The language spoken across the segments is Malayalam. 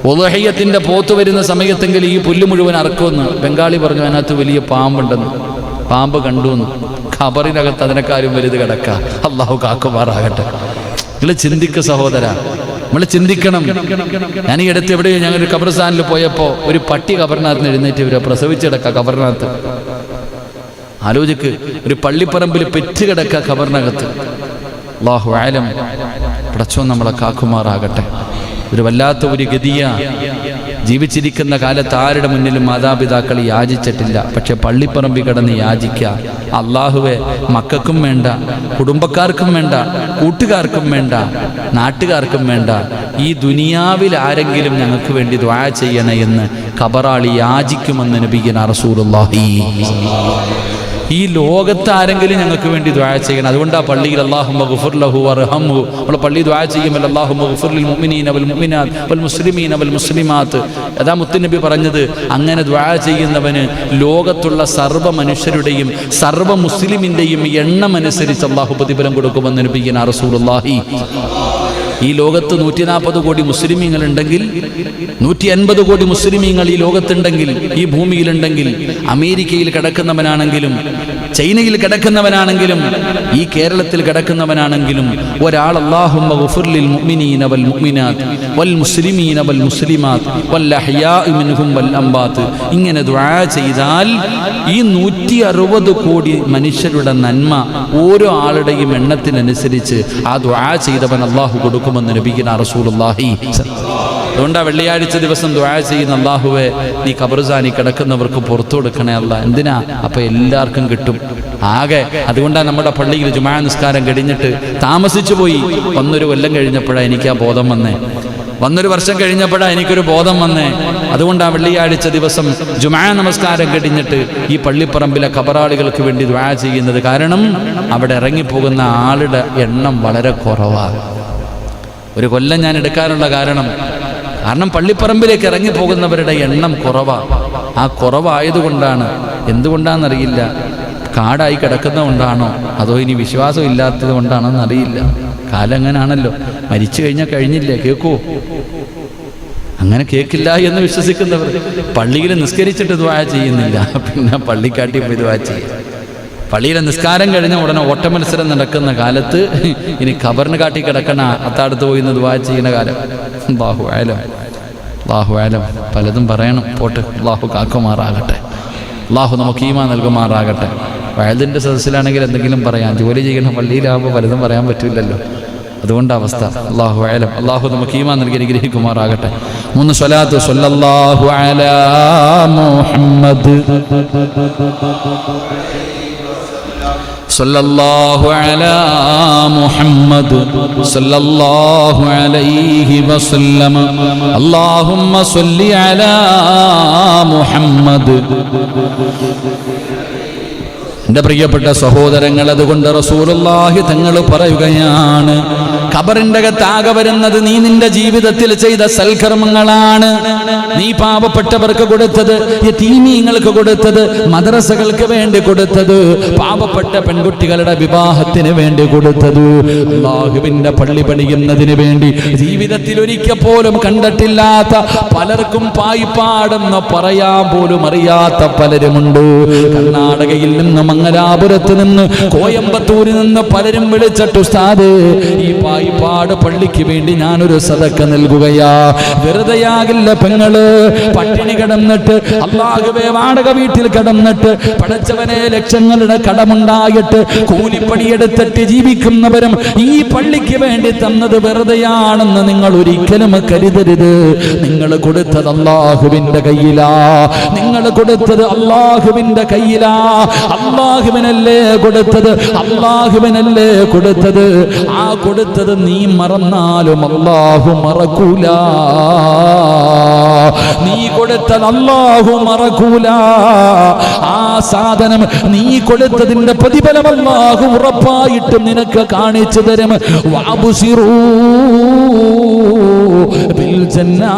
ഉളുഹിയ്യത്തിന്റെ പോത്ത് വരുന്ന സമയത്തെങ്കിൽ ഈ പുല്ല് മുഴുവൻ അറക്കുമെന്ന് ബംഗാളി പറഞ്ഞു. അതിനകത്ത് വലിയ പാമ്പുണ്ടെന്ന്. പാമ്പ് കണ്ടു എന്ന്. ഖബറിനകത്ത് അതിനെക്കാരും വലുത് കിടക്ക. അള്ളാഹു കാക്കുമാറാകട്ടെ. നിങ്ങൾ ചിന്തിക്കുക സഹോദര, നമ്മൾ ചിന്തിക്കണം. ഞാൻ ഈ അടുത്ത് എവിടെയോ ഞങ്ങളൊരു ഖബർസ്ഥാനിൽ പോയപ്പോൾ ഒരു പട്ടി ഖബറിനകത്ത് എഴുന്നേറ്റ് വരിക, പ്രസവിച്ചിടക്ക ഖബറിനകത്ത്. ആലോചിക്ക്, ഒരു പള്ളിപ്പറമ്പിൽ പെറ്റുകിടക്ക ഖബറിനകത്ത്. അല്ലാഹു അഅലം. പടച്ചോൻ നമ്മളെ കാക്കുമാറാകട്ടെ. ഒരു വല്ലാത്ത ഒരു ഗതിയ. ജീവിച്ചിരിക്കുന്ന കാലത്ത് ആരുടെ മുന്നിലും മാതാപിതാക്കൾ യാചിച്ചിട്ടില്ല. പക്ഷെ പള്ളിപ്പറമ്പിൽ കിടന്ന് യാചിക്കുക. അള്ളാഹുവെ, മക്കൾക്കും വേണ്ട, കുടുംബക്കാർക്കും വേണ്ട, കൂട്ടുകാർക്കും വേണ്ട, നാട്ടുകാർക്കും വേണ്ട, ഈ ദുനിയാവിൽ ആരെങ്കിലും ഞങ്ങൾക്ക് വേണ്ടി ദുആ ചെയ്യണേ എന്ന് ഖബറാളി യാചിക്കുമെന്ന് നബിയുനാ റസൂലുള്ളാഹി. ഈ ലോകത്ത് ആരെങ്കിലും ഞങ്ങൾക്ക് വേണ്ടി ദുആ ചെയ്യണം. അതുകൊണ്ടാ പള്ളിയിൽ അല്ലാഹുമ്മ ഗുഫിർ ലഹു വർഹംഹു, നമ്മൾ പള്ളി ദുആ ചെയ്യുമ്പോൾ അല്ലാഹുമ്മ ഗുഫിർ ലിൽ മുഅ്മിനീന വൽ മുഅ്മിനാത്ത് വൽ മുസ്ലിമീന വൽ മുസ്ലിമാത്ത്. അതാ മുത്തുനബി പറഞ്ഞത്, അങ്ങനെ ദുആ ചെയ്യുന്നവന് ലോകത്തുള്ള സർവ്വ മനുഷ്യരുടെയും സർവ്വ മുസ്ലിമിൻ്റെയും എണ്ണമനുസരിച്ച് അല്ലാഹു പ്രതിഫലം കൊടുക്കുമെന്ന് നബിയുനാ റസൂലുള്ളാഹി. ഈ ലോകത്ത് 140 കോടി മുസ്ലിമീങ്ങളുണ്ടെങ്കിൽ, 150 കോടി മുസ്ലിമീങ്ങൾ ഈ ലോകത്തുണ്ടെങ്കിൽ, ഈ ഭൂമിയിലുണ്ടെങ്കിൽ, അമേരിക്കയിൽ കിടക്കുന്നവനാണെങ്കിലും ചൈനയിൽ കിടക്കുന്നവനാണെങ്കിലും ഈ കേരളത്തിൽ കിടക്കുന്നവനാണെങ്കിലും ഒരാൾ അല്ലാഹുമ്മ ഗുഫിർ ലിൽ മുഅ്മിനീന വൽ മുഅ്മിനാത്ത് വൽ മുസ്ലിമീന വൽ മുസ്ലിമാത്ത് വൽ അഹ്യാഇ മിൻഹും വൽ അംവാത്ത് ഇങ്ങനെ ദുആ ചെയ്താൽ ഈ 160 കോടി മനുഷ്യരുടെ നന്മ ഓരോ ആളുടെയും എണ്ണത്തിനനുസരിച്ച് ആ ദുആ ചെയ്തവൻ അല്ലാഹു കൊടുക്കുമെന്ന് നബിയുനാ റസൂലുള്ളാഹി. അതുകൊണ്ടാ വെള്ളിയാഴ്ച ദിവസം ദുആ ചെയ്യുന്ന, അല്ലാഹുവേ നീ ഖബർസ്ഥാനിൽ കിടക്കുന്നവർക്ക് പുറത്തു കൊടുക്കണേ അല്ല. എന്തിനാ? അപ്പൊ എല്ലാവർക്കും കിട്ടും ആകെ. അതുകൊണ്ടാണ് നമ്മുടെ പള്ളിയിൽ ജുമാ നിസ്കാരം കഴിഞ്ഞിട്ട് താമസിച്ചു പോയി. 1 കൊല്ലം കഴിഞ്ഞപ്പോഴാണ് എനിക്ക് ആ ബോധം വന്നേ. 1 വർഷം കഴിഞ്ഞപ്പോഴാണ് എനിക്കൊരു ബോധം വന്നേ. അതുകൊണ്ടാണ് വെള്ളിയാഴ്ച ദിവസം ജുമാ നമസ്കാരം കഴിഞ്ഞിട്ട് ഈ പള്ളിപ്പറമ്പിലെ ഖബറാളികൾക്ക് വേണ്ടി ദുആ ചെയ്യുന്നത്. കാരണം അവിടെ ഇറങ്ങിപ്പോകുന്ന ആളുടെ എണ്ണം വളരെ കുറവാണ്. 1 കൊല്ലം ഞാൻ എടുക്കാനുള്ള കാരണം പള്ളിപ്പറമ്പിലേക്ക് ഇറങ്ങിപ്പോകുന്നവരുടെ എണ്ണം കുറവാണ്. ആ കുറവായതുകൊണ്ടാണ്. എന്തുകൊണ്ടാണെന്നറിയില്ല. കാടായി കിടക്കുന്നതുകൊണ്ടാണോ അതോ ഇനി വിശ്വാസം ഇല്ലാത്തത് കൊണ്ടാണോ എന്നറിയില്ല. കാലം അങ്ങനാണല്ലോ. മരിച്ചു കഴിഞ്ഞാൽ കഴിഞ്ഞില്ലേ, കേൾക്കൂ. അങ്ങനെ കേൾക്കില്ല എന്ന് വിശ്വസിക്കുന്നവർ പള്ളിയിൽ നിസ്കരിച്ചിട്ട് ദുആ ചെയ്യുന്നില്ല, പിന്നെ പള്ളിക്കാട്ടി പോയി ദുആ ചെയ്യും. പള്ളിയിലെ നിസ്കാരം കഴിഞ്ഞ ഉടനെ ഓട്ടമത്സരം നടക്കുന്ന കാലത്ത് ഇനി ഖബറിന് കാട്ടി കിടക്കണ അത്താടത്ത് പോയി ദുആ ചെയ്യുന്ന കാലം. അല്ലാഹു അഅലം. അല്ലാഹു അഅലം. പലതും പറയണം, പോട്ട്. അല്ലാഹു കാക്കുമാറാകട്ടെ. അല്ലാഹു നമുക്ക് ഈമാൻ നൽകുമാറാകട്ടെ. വയലിൻ്റെ സദസ്സിലാണെങ്കിൽ എന്തെങ്കിലും പറയാം, ജോലി ചെയ്യണം. പള്ളിയിലാകുമ്പോൾ പലതും പറയാൻ പറ്റില്ലല്ലോ. അതുകൊണ്ട് അവസ്ഥ. അല്ലാഹു അഅലം. അല്ലാഹു നമുക്ക് ഈമാൻ നൽകി അനുഗ്രഹിക്കുമാറാകട്ടെ. 3 സ്വലാത്ത്. സ്വല്ലല്ലാഹു അലാ മുഹമ്മദ് സല്ലല്ലാഹു അലാ മുഹമ്മദ് സല്ലല്ലാഹു അലൈഹി വസല്ലം. അല്ലാഹുമ്മ സ്വല്ലി അലാ മുഹമ്മദ്. എൻ്റെ പ്രിയപ്പെട്ട സഹോദരങ്ങൾ, അതുകൊണ്ട് റസൂലുള്ളാഹി തങ്ങൾ പറയുകയാണ്, ഖബറിന്റെ അകത്താകെ വരുന്നത് നീ നിന്റെ ജീവിതത്തിൽ ചെയ്ത സൽക്കർമ്മങ്ങളാണ്. നീ പാവപ്പെട്ടവർക്ക് കൊടുത്തത്, യതീമീങ്ങൾക്ക് കൊടുത്തത്, മദ്രസകൾക്ക് വേണ്ടി കൊടുത്തത്, പാവപ്പെട്ട പെൺകുട്ടികളുടെ വിവാഹത്തിന് വേണ്ടി കൊടുത്തത്, അല്ലാഹുവിന്റെ പള്ളി പണിയുന്നതിന് വേണ്ടി ജീവിതത്തിൽ ഒരിക്കൽ പോലും കണ്ടിട്ടില്ലാത്ത പലർക്കും പായിപ്പാടെന്ന് പറയാൻ പോലും അറിയാത്ത പലരുമുണ്ട്. കർണാടകയിൽ നിന്ന്, മംഗലാപുരത്ത് നിന്ന്, കോയമ്പത്തൂരിൽ നിന്ന് പലരും വിളിച്ചിട്ട്, ഉസ്താദേ ഈ പായിപ്പാട് പള്ളിക്ക് വേണ്ടി ഞാനൊരു സദക്ക നൽകുകയാ. വെറുതെയാകില്ല പെങ്ങള്. പട്ടിണി കിടന്നിട്ട്, അല്ലാഹുവേ വാടക വീട്ടിൽ കിടന്നിട്ട്, പടച്ചവനെ ലക്ഷങ്ങളുടെ കടമുണ്ടായിട്ട് കൂലിപ്പണിയെടുത്തിട്ട് ജീവിക്കുന്നവരും ഈ പള്ളിക്ക് വേണ്ടി തന്നത് വെറുതെയാണെന്ന് നിങ്ങൾ ഒരിക്കലും കരുതരുത്. നിങ്ങൾ കൊടുത്തത് അല്ലാഹുവിന്റെ കയ്യിലാ. നിങ്ങൾ കൊടുത്തത് അല്ലാഹുവിന്റെ കയ്യിലാ. അല്ലാഹുവിനല്ലേ കൊടുത്തത്. അല്ലാഹുവിനല്ലേ കൊടുത്തത്. ആ കൊടുത്തത് നീ മറന്നാലും അല്ലാഹു മറക്കൂല. നീ കൊടുത്തത് അല്ലാഹു മറക്കൂല. ആ സാധനം നീ കൊടുത്തതിന്റെ പ്രതിഫലം അല്ലാഹു ഉറപ്പായിട്ടും നിനക്ക് കാണിച്ചു തരും. വഅബ്സിറൂ ബിൽ ജന്നാ.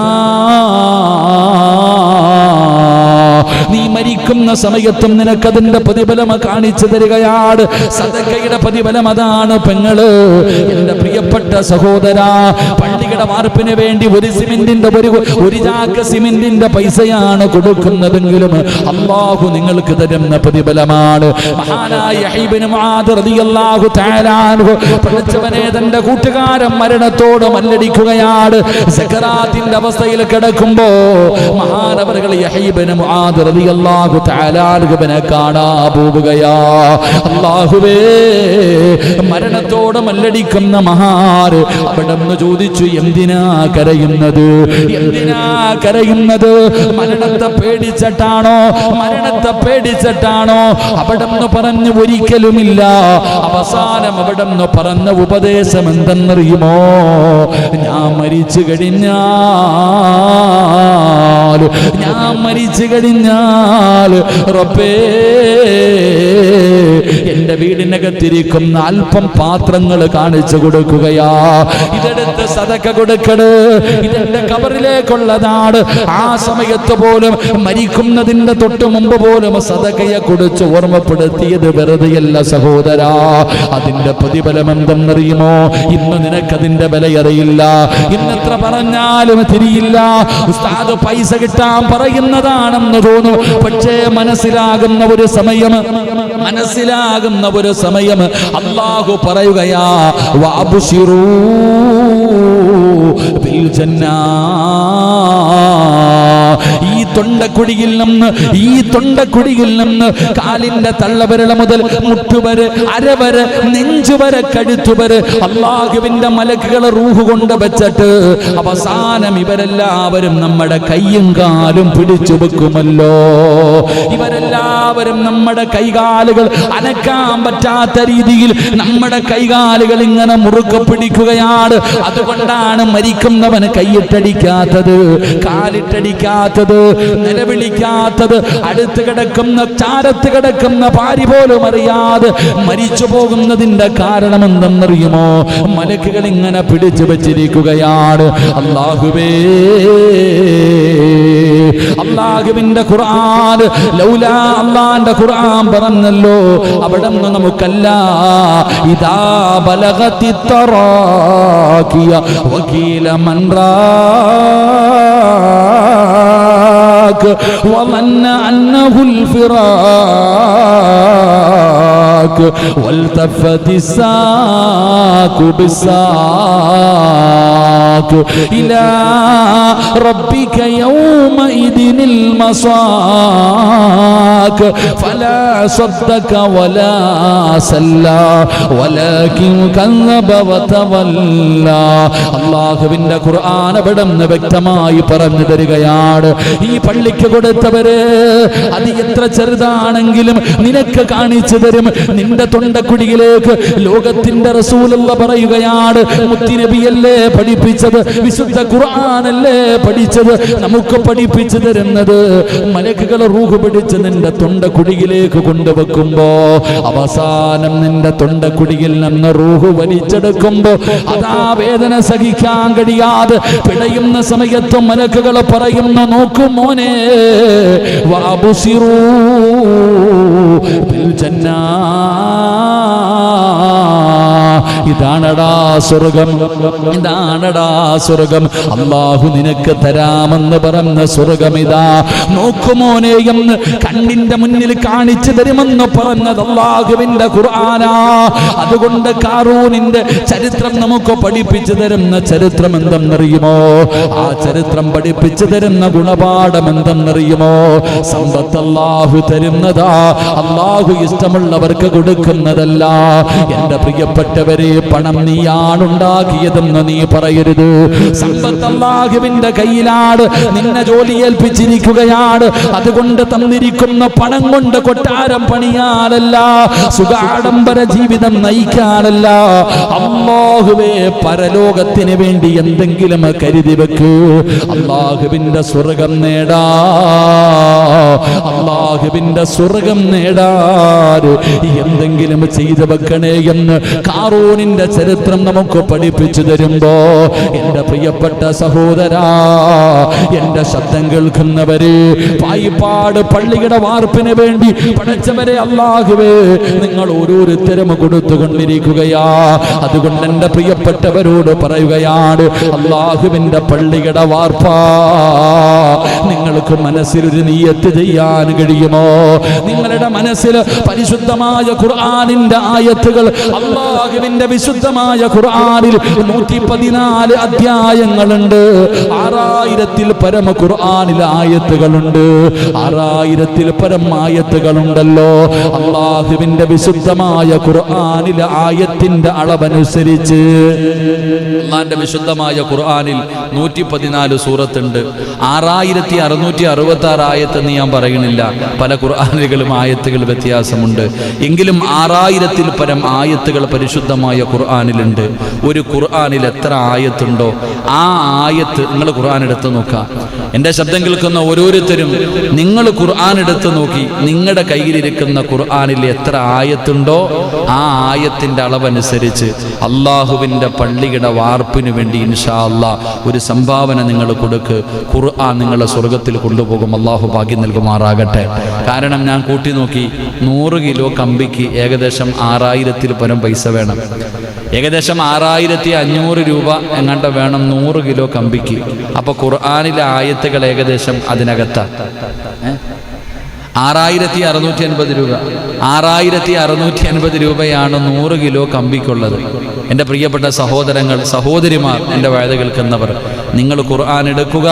നീ മരിക്കുന്ന സമയത്തും നിനക്കതിന്റെ പ്രതിഫലം കാണിച്ചു തരികയാണ്. സദഖയുടെ പ്രതിഫലം അതാണ് പെങ്ങള്. എന്റെ പ്രിയപ്പെട്ട സഹോദരാ, പള്ളിയുടെ വാർപ്പിന് വേണ്ടി ഒരു സിമെന്റിന്റെ ഒരു ചാക്ക് സിമെന്റിന്റെ പൈസയാണ് കൊടുക്കുന്നതെങ്കിലും അല്ലാഹു നിങ്ങൾക്ക് തരുന്ന പ്രതിഫലമാണ്. മഹാനായ യഹ്യ ഇബ്നു മുആദ് റളിയല്ലാഹു തആല അൻഹു പഠിച്ചവനെ തന്റെ കൂട്ടുകാരൻ മരണത്തോട് മല്ലടിക്കുകയാണ്. സക്കറാത്തിന്റെ അവസ്ഥയിൽ കിടക്കുമ്പോ മഹാനവറുകൾ യഹ്യ ഇബ്നു മുആദ് റളിയല്ലാഹു തആല അൻഹുവിനെ കാണാൻ പോവുകയാ. അല്ലാഹുവേ, മരണത്തോട് മല്ലടിക്കുന്ന മഹാൻ അവിടെന്ന് ചോദിച്ചു, എന്തിനാ കരയുന്നത്? എന്തിനാ കരയുന്നത്? മരണത്തെ പേടിച്ചിട്ടാണോ? മരണത്തെ പേടിച്ചിട്ടാണോ? അവിടെന്ന് പറഞ്ഞു, ഒരിക്കലുമില്ല. അവസാനം അവിടെന്ന് പറഞ്ഞ ഉപദേശം എന്തെന്നറിയുമോ? ഞാൻ മരിച്ചു കഴിഞ്ഞാൽ റബ്ബേ, എന്റെ വീടിനകത്തിരിക്കുന്ന അല്പം പാത്രങ്ങൾ കാണിച്ചു കൊടുക്കുകയാ. ഇതെടുത്ത് സദഖ കൊടുക്കണ്, ഇതെന്റെ കബറിലേക്കുള്ളതാണ്. ആ സമയത്ത് പോലും, മരിക്കുന്നതിന്റെ തൊട്ട് മുമ്പ് പോലും സദഖയെ കുറിച്ച് ഓർമ്മപ്പെടുത്തിയത് വെറുതെയല്ല സഹോദരാ. അതിന്റെ പ്രതിഫലം എന്തെന്നറിയുമോ? ഇന്ന് നിനക്കതിന്റെ വിലയറിയില്ല. ഇന്നെത്ര പറഞ്ഞാലും തിരിയില്ല. ഉസ്താദ് പൈസ കിട്ടാൻ പറയുന്നതാണെന്ന് തോന്നും. പക്ഷേ മനസ്സിലാകുന്ന ഒരു സമയം അല്ലാഹു പറയുകയാ, വഅബ്ശിറൂ ബിൽ ജന്നാ. ഈ തൊണ്ടക്കുടിയിൽ നിന്ന് കാലിന്റെ തള്ളവിരൽ മുതൽ മുട്ടുവരെ, അരവരെ, നെഞ്ചുവരെ, കഴുത്തുവരെ അല്ലാഹുവിന്റെ മലക്കുകൾ റൂഹ് കൊണ്ട് വെച്ചിട്ട് അവസാനം ഇവരെല്ലാവരും നമ്മുടെ കൈയും കാലും പിടിച്ചു വെക്കുമല്ലോ. ഇവരെല്ലാവരും നമ്മുടെ കൈകാലുകൾ അനക്കാൻ പറ്റാത്ത രീതിയിൽ നമ്മുടെ കൈകാലുകൾ ഇങ്ങനെ മുറുക്കെ പിടിക്കുകയാണ്. അതുകൊണ്ടാണ് മരിക്കുന്നവന് കൈയിട്ടടിക്കാത്തത്, കാലിട്ടടിക്കാത്തത്, നിലവിളിക്കാത്തത്. അടുത്ത് കിടക്കുന്ന, ചാരത്ത് കിടക്കുന്ന ഭാര്യ പോലും അറിയാതെ മരിച്ചു പോകുന്നതിന്റെ കാരണം എന്തെന്നറിയുമോ? മലക്കുകൾ ഇങ്ങനെ പിടിച്ചു വെച്ചിരിക്കുകയാണ്. അല്ലാഹുവേ, അല്ലാഹുവിന്റെ ഖുർആൻ, ലൗലാ അല്ലാഹുവിന്റെ ഖുർആൻ പറഞ്ഞല്ലോ, അവിടെ നിന്ന് നമുക്കല്ല, ഇദാ ബലഗതി തറാഖിയ വകീല മൻ റാഖ വമന്ന അന്നഹുൽ ഫിറാഖ വൽതഫതി സാഖു ബിസാഖ ഇലാ റബ്ബിക യൗമഇദിനിൽ മസാഖ ഫലാ സദ്ദക വലാ സല്ലാ വലാകിൻ കذب വതവല്ല. അല്ലാഹുവിന്റെ ഖുർആൻ അവിടെ വ്യക്തമായി പറഞ്ഞു തരികയാണ്. ഈ പള്ളിക്ക് കൊടുത്തവര് അത് എത്ര ചെറുതാണെങ്കിലും നിനക്ക് കാണിച്ചു തരും. നിന്റെ തൊണ്ടക്കുടിയിലേക്ക് ലോകത്തിന്റെ റസൂലുള്ള പറയുകയാണ്, മുത്തുനബിയല്ലേ പഠിപ്പിച്ചത്, വിശുദ്ധ ഖുർആനല്ലേ പഠിച്ചത്, നമുക്ക് പഠിപ്പിച്ചു തരുന്നത്. മലക്കുകൾ റൂഹ് പിടിച്ച് നിന്റെ തൊണ്ടക്കുടിയിലേക്ക് കൊണ്ടുവെക്കുമ്പോ അവസാനം നിന്റെ തൊണ്ടക്കുടിയിൽ നിന്ന് റൂഹ് വലിച്ചെടുക്കുമ്പോ അതാ വേദന സഹിക്കാൻ കഴിയാതെ പിടയുന്ന സമയത്ത് മലക്കുകൾ പറയുന്നു, നോക്കൂ മോനെ, വഅബ്ശിറൂ ബിൽ ജന്നാ. ഇതാണടാ സ്വർഗം, ഇതാണടാ സ്വർഗം. അല്ലാഹു നിനക്ക് തരാമെന്ന് പറഞ്ഞ സ്വർഗം ഇതാ. നോക്കുമോനെ എന്ന് കണ്ണിന്റെ മുന്നിൽ കാണിച്ചു തരുമെന്ന് പറഞ്ഞത് അല്ലാഹുവിന്റെ ഖുർആനാ. അതുകൊണ്ട് ഖാറൂനിന്റെ ചരിത്രം നമുക്ക് പഠിപ്പിച്ചു തരുന്ന ചരിത്രം എന്തെന്നറിയുമോ? ആ ചരിത്രം പഠിപ്പിച്ചു തരുന്ന ഗുണപാഠം എന്തെന്നറിയുമോ? സമ്പത്ത് അല്ലാഹു തരുന്നതാ, അല്ലാഹു ഇഷ്ടമുള്ളവർക്ക് കൊടുക്കുന്നതല്ല. എന്റെ പ്രിയപ്പെട്ടവരെ, പണം നീയാണുണ്ടാക്കിയതെന്ന് നീ പറയരുത്. സമ്പത്ത് അല്ലാഹുവിന്റെ കയ്യിലാണ്. നിന്നെ ജോലി ഏൽപ്പിച്ചിരിക്കുകയാണ്. അതുകൊണ്ട് തന്നിരിക്കുന്ന പണം കൊണ്ട് കൊട്ടാരം പണിയാനല്ല, സുഖാഡംബര ജീവിതം നയിക്കാനല്ല. അല്ലാഹുവേ, പരലോകത്തിന് വേണ്ടി എന്തെങ്കിലും കരുതി വെക്ക്. അല്ലാഹുവിന്റെ സ്വർഗം നേടാ, അല്ലാഹുവിന്റെ സ്വർഗം നേടാൻ എന്തെങ്കിലും ചെയ്തു വെക്കണേ എന്ന് ഖാറൂൻ ഖാറൂനിന്റെ ചരിത്രം നമുക്ക് പഠിപ്പിച്ചു തരുമ്പോ എന്റെ പ്രിയപ്പെട്ട സഹോദരാ, എന്റെ ശബ്ദം കേൾക്കുന്നവര്, പായിപ്പാട് പള്ളിയുടെ വാർപ്പിന് വേണ്ടി പഠിച്ചവരെ അല്ലാഹുവേ നിങ്ങൾ ഓരോരുത്തരും കൊടുത്തുകൊണ്ടിരിക്കുകയാ. അതുകൊണ്ട് എന്റെ പ്രിയപ്പെട്ടവരോട് പറയുകയാണ്, അല്ലാഹുവിന്റെ പള്ളിയുടെ വാർപ്പാ, നിങ്ങൾക്ക് മനസ്സിലൊരു നിയ്യത്ത് ചെയ്യാൻ കഴിയുമോ? നിങ്ങളുടെ മനസ്സിൽ പരിശുദ്ധമായ ഖുർആനിന്റെ ആയത്തുകൾ, അല്ലാഹുവിന്റെ വിശുദ്ധമായ ഖുർആനിൽ 114 അധ്യായങ്ങളുണ്ട്. 6000-ൽ പരം ഖുർആനിലെ ആയത്തുകളുണ്ട്. 6000-ൽ പരം ആയത്തുകളുണ്ടല്ലോ. അല്ലാഹുവിന്റെ വിശുദ്ധമായ ഖുർആനിലെ ആയത്തിന്റെ അളവനുസരിച്ച്, അല്ലാഹുവിന്റെ വിശുദ്ധമായ ഖുർആനിൽ 114 സൂറത്തുണ്ട്. 6666 ആയത്ത് എന്ന് ഞാൻ പറയണില്ല, പല ഖുർആനുകളും ആയത്തുകൾ വ്യത്യാസമുണ്ട്. എങ്കിലും 6000-ൽ പരം ആയത്തുകൾ പരിശുദ്ധമായ ഖുർആനിലുണ്ട്. ഒരു ഖുർആനിൽ എത്ര ആയത്തുണ്ടോ ആ ആയത്ത് നിങ്ങൾ ഖുർആൻ എടുത്ത് നോക്കുക. എൻ്റെ ശബ്ദം കേൾക്കുന്ന ഓരോരുത്തരും നിങ്ങൾ ഖുർആൻ എടുത്ത് നോക്കി, നിങ്ങളുടെ കയ്യിലിരിക്കുന്ന ഖുർആനിൽ എത്ര ആയത്തുണ്ടോ ആ ആയത്തിൻ്റെ അളവനുസരിച്ച് അള്ളാഹുവിൻ്റെ പള്ളിയുടെ വാർപ്പിന് വേണ്ടി ഇൻഷാ അല്ലാഹ് ഒരു സംഭാവന നിങ്ങൾ കൊടുക്ക്. ഖുർആൻ നിങ്ങളെ സ്വർഗത്തിൽ കൊണ്ടുപോകും. അള്ളാഹു ഭാഗ്യം നൽകുമാറാകട്ടെ. കാരണം ഞാൻ കൂട്ടി നോക്കി, 100 കിലോ കമ്പിക്ക് ഏകദേശം 6000-ൽ പരം പൈസ വേണം. ഏകദേശം 6500 രൂപ എങ്ങാണ്ട് വേണം 100 കിലോ കമ്പിക്ക്. അപ്പോൾ ഖുർആനിലെ ആയത്തുകൾ ഏകദേശം അതിനകത്താണ്. 6650 രൂപ. 6650 രൂപയാണ് 100 കിലോ കമ്പിക്കുള്ളത്. എൻ്റെ പ്രിയപ്പെട്ട സഹോദരങ്ങൾ, സഹോദരിമാർ, എൻ്റെ വയത് കേൾക്കുന്നവർ, നിങ്ങൾ ഖുർആൻ എടുക്കുക.